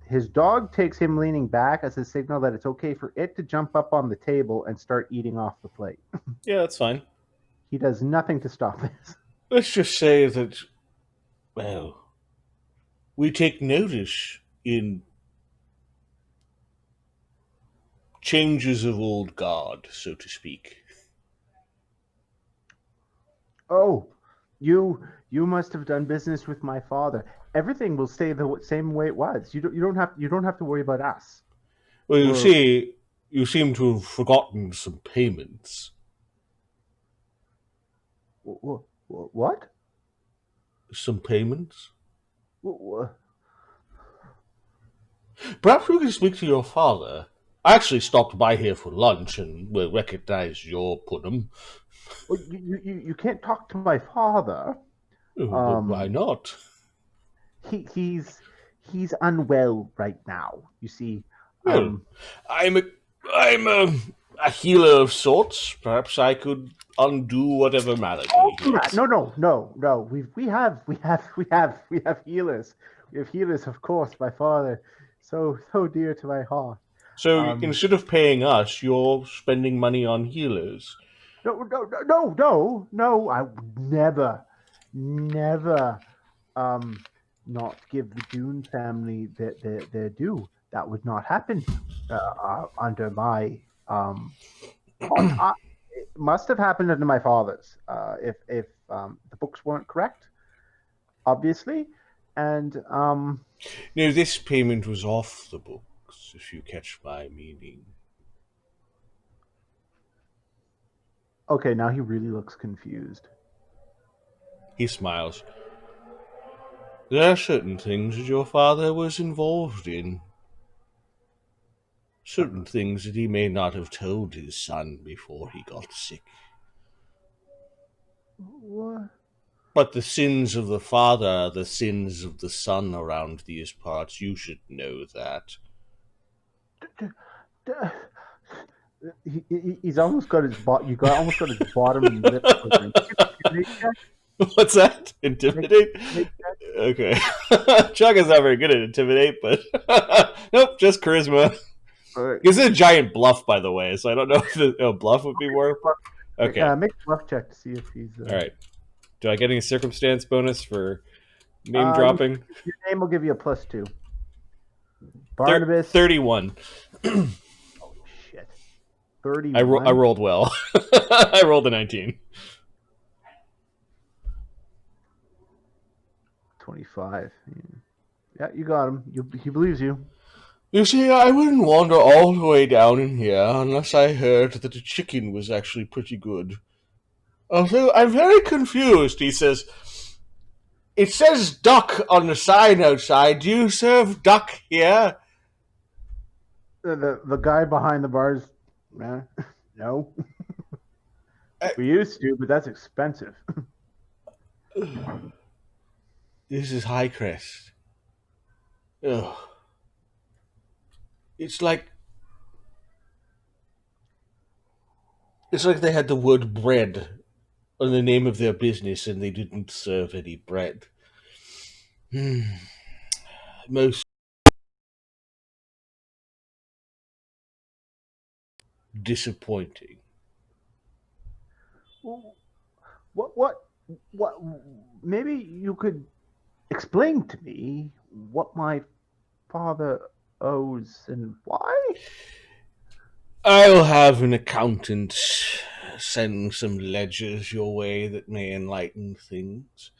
His dog takes him leaning back as a signal that it's okay for it to jump up on the table and start eating off the plate. Yeah, that's fine. He does nothing to stop this. Let's just say that, well, We take notice in changes of old guard, so to speak. Oh, you must have done business with my father. Everything will stay the same way it was. You don't have to worry about us. Well, you We're see, you seem to have forgotten some payments. what? Some payments? Wh- Perhaps we can speak to your father. I actually stopped by here for lunch and recognized your Punim. You can't talk to my father. Oh, but why not? He's unwell right now. You see, Well, I'm a I'm a healer of sorts. Perhaps I could undo whatever malady he has. no. We have healers. We have healers, of course. My father, so dear to my heart. So instead of paying us, you're spending money on healers. No. I would never, not give the Dune family their due. That would not happen under my it must have happened under my father's. If the books weren't correct, obviously, and No, this payment was off the books, if you catch my meaning. okay, now he really looks confused. He smiles. There are certain things that your father was involved in. Certain things that he may not have told his son before he got sick. What? But the sins of the father are the sins of the son around these parts. You should know that. He's almost got his almost got his bottom lip. What's that? Intimidate? Okay. Chuck is not very good at intimidate, but nope, just charisma. This is a giant bluff, by the way, so I don't know if a bluff would be worth. Okay. Make a bluff check to see if he's. All right. Do I get any circumstance bonus for name dropping? Your name will give you a +2. Barnabas. 31. Oh shit. 31. I rolled well. I rolled a 19. 25. Yeah, you got him. He believes you. You see, I wouldn't wander all the way down in here unless I heard that the chicken was actually pretty good. Although I'm very confused, he says. It says duck on the sign outside. Do you serve duck here? The guy behind the bars, man. No. We used to, but that's expensive. This is High Crest. Ugh. It's like they had the word bread on the name of their business and they didn't serve any bread. Most disappointing. What? Maybe you could explain to me what my father owes and why? I'll have an accountant send some ledgers your way that may enlighten things.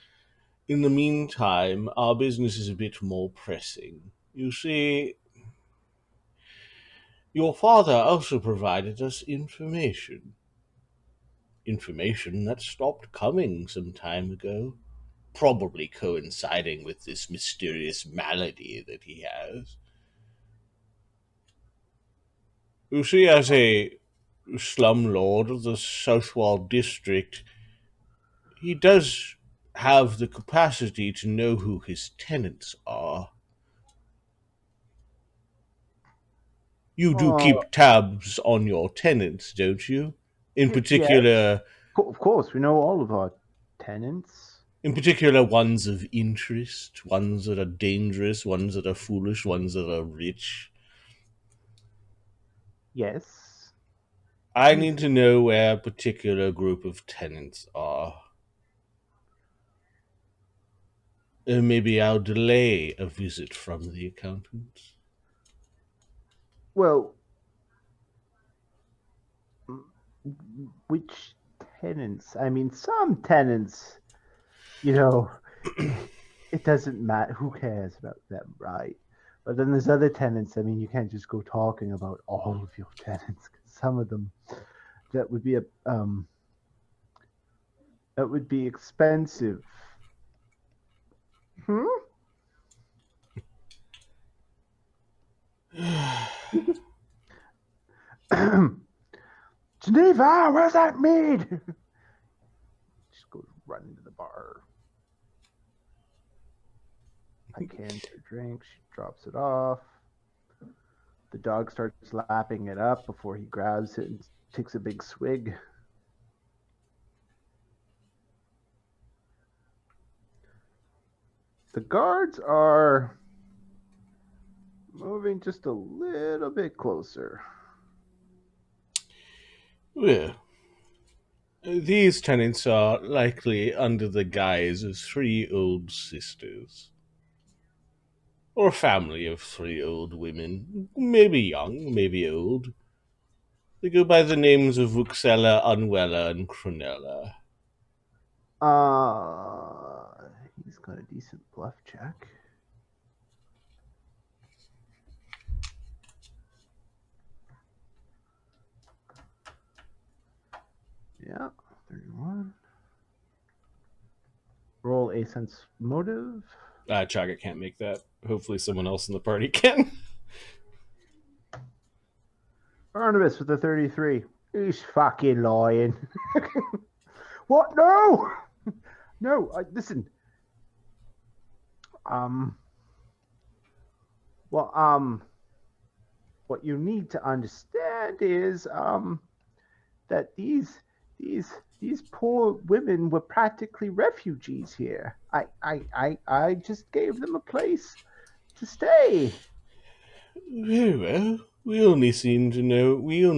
In the meantime, our business is a bit more pressing. You see, your father also provided us information. Information that stopped coming some time ago, probably coinciding with this mysterious malady that he has. You see, as a slumlord of the Southwall district, he does have the capacity to know who his tenants are. You do keep tabs on your tenants, don't you? In particular, of course, we know all of our tenants. In particular, ones of interest, ones that are dangerous, ones that are foolish, ones that are rich. Yes. I need to know where a particular group of tenants are. Maybe I'll delay a visit from the accountant. Well, which tenants? I mean, some tenants, you know, it doesn't matter. Who cares about them, right? But then there's other tenants. I mean, you can't just go talking about all of your tenants. 'Cause some of them, that would be that would be expensive. Hmm? Geneva, where's that mead? Just goes running to the bar. I can't get a drink. She drops it off. The dog starts lapping it up before he grabs it and takes a big swig. The guards are moving just a little bit closer. Well, these tenants are likely under the guise of 3 old sisters. Or a family of 3 old women. Maybe young, maybe old. They go by the names of Vuxella, Unwella, and Cronella. He's got a decent bluff check. Yeah, 31. Roll a sense motive. Chaga can't make that. Hopefully someone else in the party can. Barnabas with a 33. He's fucking lying. What? No! No, listen. What you need to understand is, that these poor women were practically refugees here. I just gave them a place to stay. Very well. We only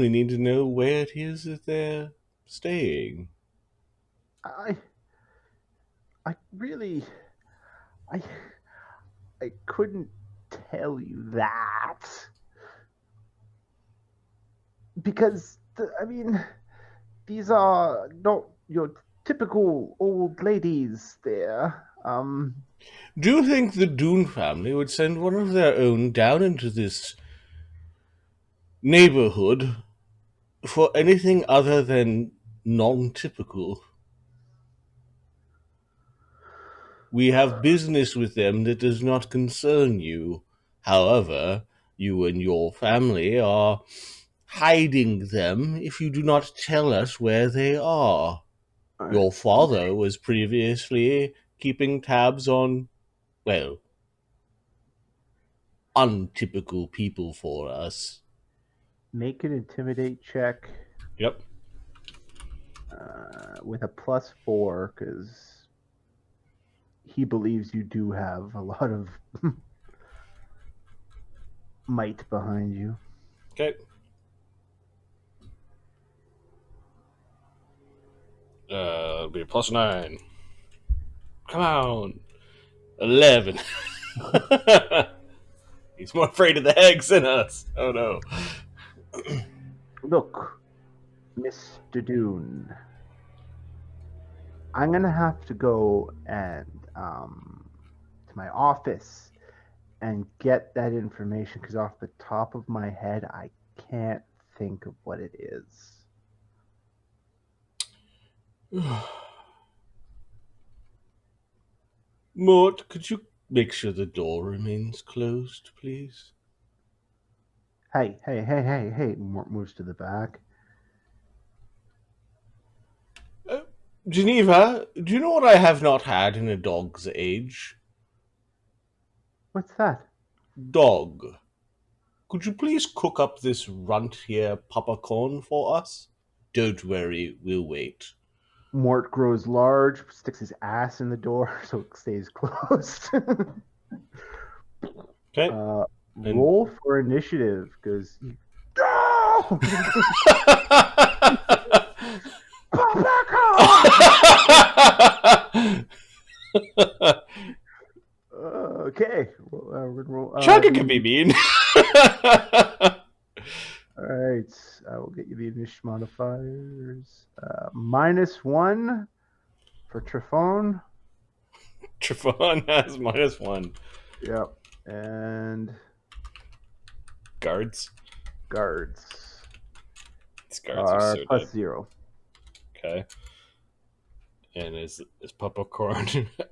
need to know where it is that they're staying. I really, I couldn't tell you that because these are not your typical old ladies. There. Do you think the Dune family would send one of their own down into this neighborhood for anything other than non-typical? We have business with them that does not concern you. However, you and your family are hiding them if you do not tell us where they are. Your father was previously keeping tabs on, well, untypical people for us. Make an intimidate check. Yep. With a +4, because he believes you do have a lot of might behind you. Okay. It'll be a +9. Come on. 11. He's more afraid of the hags than us. Oh no. Look, Mr. Dune, I'm gonna have to go and to my office and get that information because off the top of my head, I can't think of what it is. Mort, could you make sure the door remains closed, please? Hey. Mort moves to the back. Geneva, do you know what I have not had in a dog's age? What's that? Dog. Could you please cook up this runt here popcorn for us? Don't worry, we'll wait. Mort grows large, sticks his ass in the door so it stays closed. Okay. Roll for initiative, because no! Okay. We're gonna roll. Chugga can be mean. All right. I will get you the initiative modifiers. -1 for Trifon. Trifon has -1. Yep. And Guards. These guards are are so dead. +0. Okay. And is Popcorn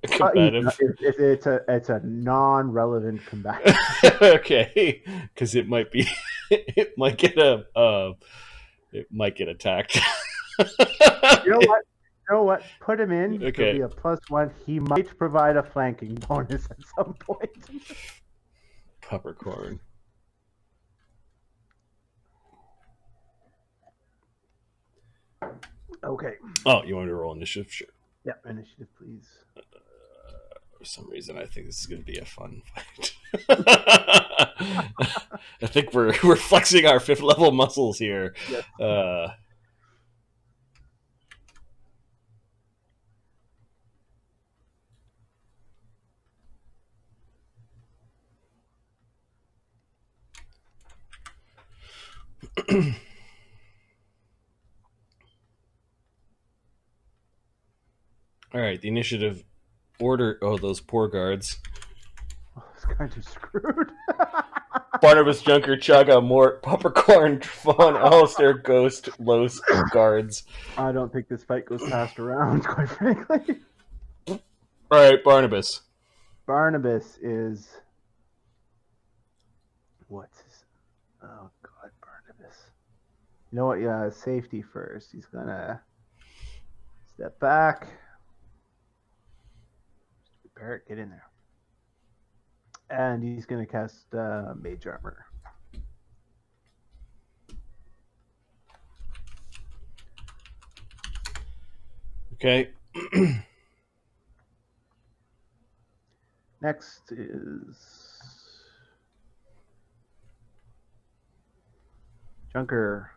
combative? It's a non-relevant combative. Okay, because it might be, it might get attacked. You know what? Put him in. Okay. It'll be a +1. He might provide a flanking bonus at some point. Popcorn. Okay. Oh, you want me to roll initiative? Sure. Yeah, initiative, please. For some reason, I think this is going to be a fun fight. I think we're flexing our 5th level muscles here. Yes. All right, the initiative order. Oh, those poor guards. Oh, this guy's just screwed. Barnabas, Junker, Chugga, Mort, Popcorn, Fawn, Alistair, Ghost, Los, guards. I don't think this fight goes past a round, quite frankly. All right, Barnabas. Barnabas is... What's his... Oh, God, Barnabas. You know what? Yeah, safety first. He's gonna step back. Barrett, get in there. And he's gonna cast Mage Armor. Okay. Next is Junker.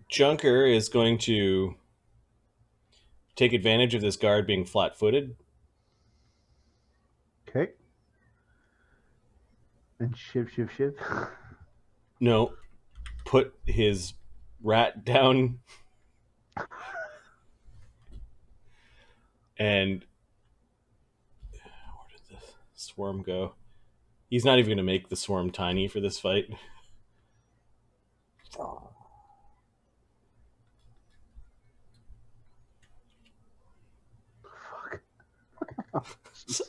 Junker is going to take advantage of this guard being flat-footed. Okay. And shiv. No, put his rat down and where did the swarm go? He's not even going to make the swarm tiny for this fight.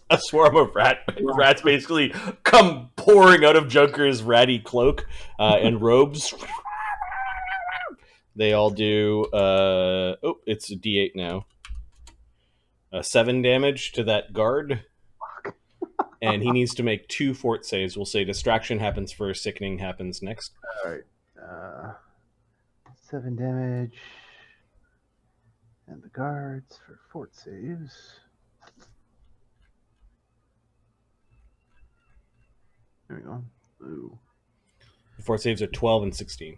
A swarm of rats basically come pouring out of Junker's ratty cloak and robes. They all do it's a D8 now. 7 damage to that guard. And he needs to make 2 fort saves. We'll say distraction happens first, sickening happens next. All right. 7 damage. And the guards for fort saves. There we go. Ooh. The fort saves are 12 and 16.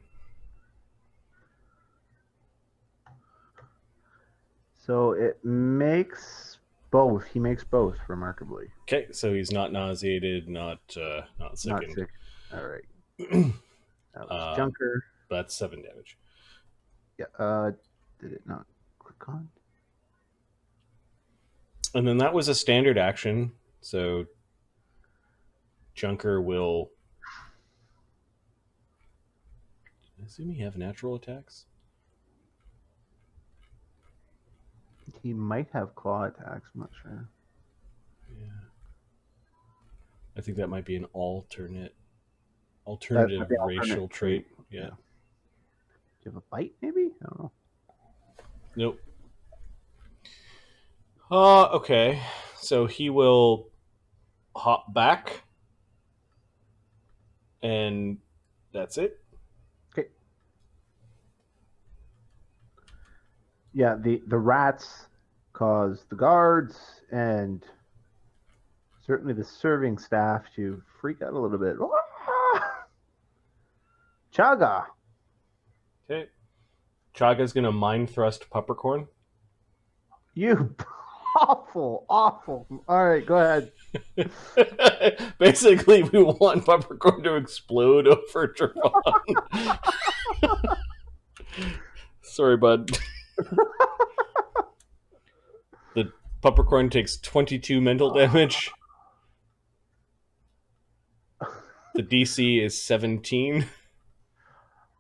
So it makes both. He makes both, remarkably. Okay, so he's not nauseated, not sickened. Not sick. All right. That was Junker. That's 7 damage. Yeah. Did it not click on? And then that was a standard action. So Junker will... I assume he have natural attacks? He might have claw attacks. I'm not sure. Yeah. I think that might be an alternative racial trait. Yeah. Do you have a bite, maybe? I don't know. Nope. Okay. So he will hop back. And that's it. Okay. Yeah, the rats cause the guards and certainly the serving staff to freak out a little bit. Chaga. Okay. Chaga's going to mind thrust Peppercorn. You awful. All right, go ahead. Basically, we want Peppercorn to explode over Trevon. Sorry, bud. The Peppercorn takes 22 mental damage. The DC is 17.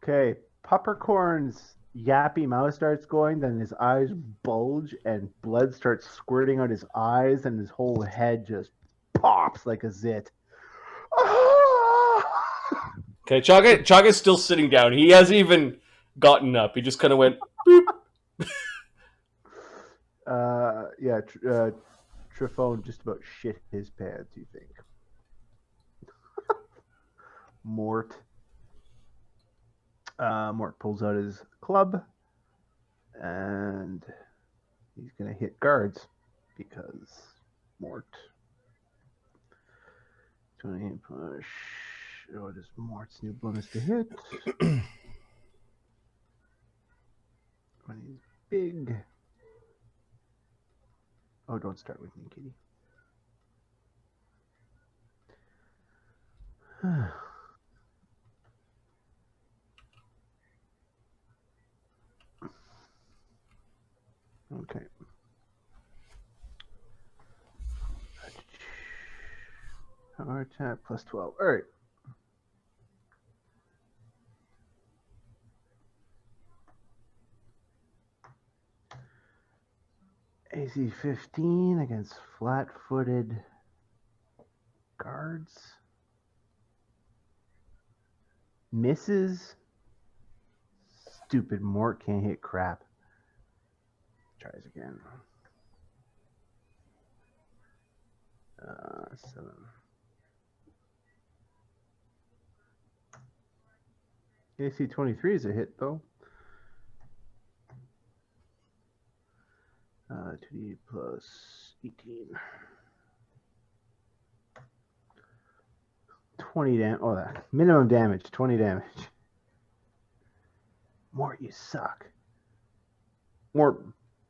Okay, Peppercorn's yappy mouth starts going, then his eyes bulge and blood starts squirting out his eyes, and his whole head just pops like a zit. Okay, Chaga's still sitting down. He hasn't even gotten up. He just kind of went boop. Trifone just about shit his pants, you think. Mort pulls out his club, and he's going to hit guards because Mort. 28 push. What is Mort's new bonus to hit? When he's big. Oh, don't start with me, kitty. Okay. Power attack plus 12. All right. AC 15 against flat-footed guards. Misses. Stupid Mort can't hit crap. Tries again. 7. AC 23 is a hit, though. 2D plus 18. 20 damage. Oh, that minimum damage. 20 damage. Mort, you suck. Mort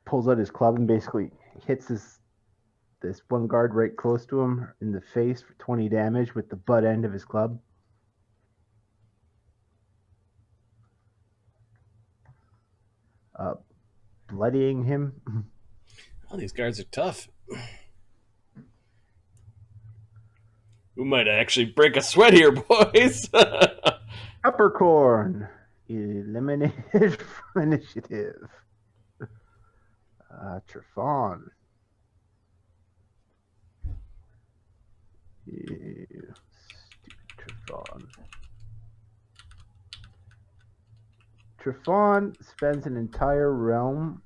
pulls out his club and basically hits this one guard right close to him in the face for 20 damage with the butt end of his club. Bloodying him. Oh, these guards are tough. We might actually break a sweat here, boys. Peppercorn eliminated from initiative. Trifon. You stupid Trifon. Trifon spends an entire round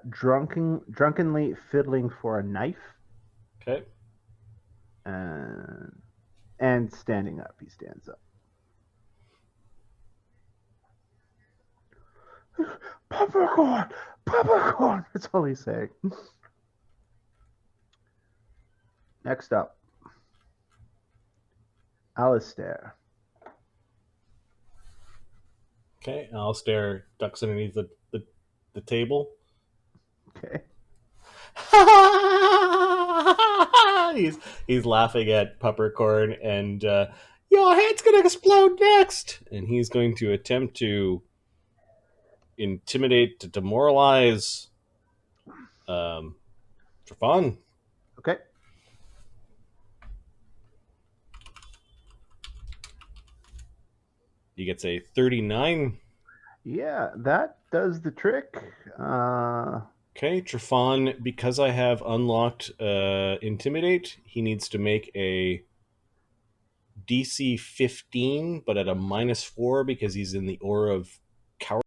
drunkenly fiddling for a knife. Okay. And standing up. He stands up. Peppercorn! That's all he's saying. Next up, Alistair. Okay, Alistair ducks underneath the table. Okay. He's laughing at Peppercorn, and your head's gonna explode next. And he's going to attempt to intimidate, to demoralize Trifon. Okay. He gets a 39. Yeah, that does the trick. Okay, Trifon, because I have unlocked Intimidate, he needs to make a DC 15, but at a -4 because he's in the aura of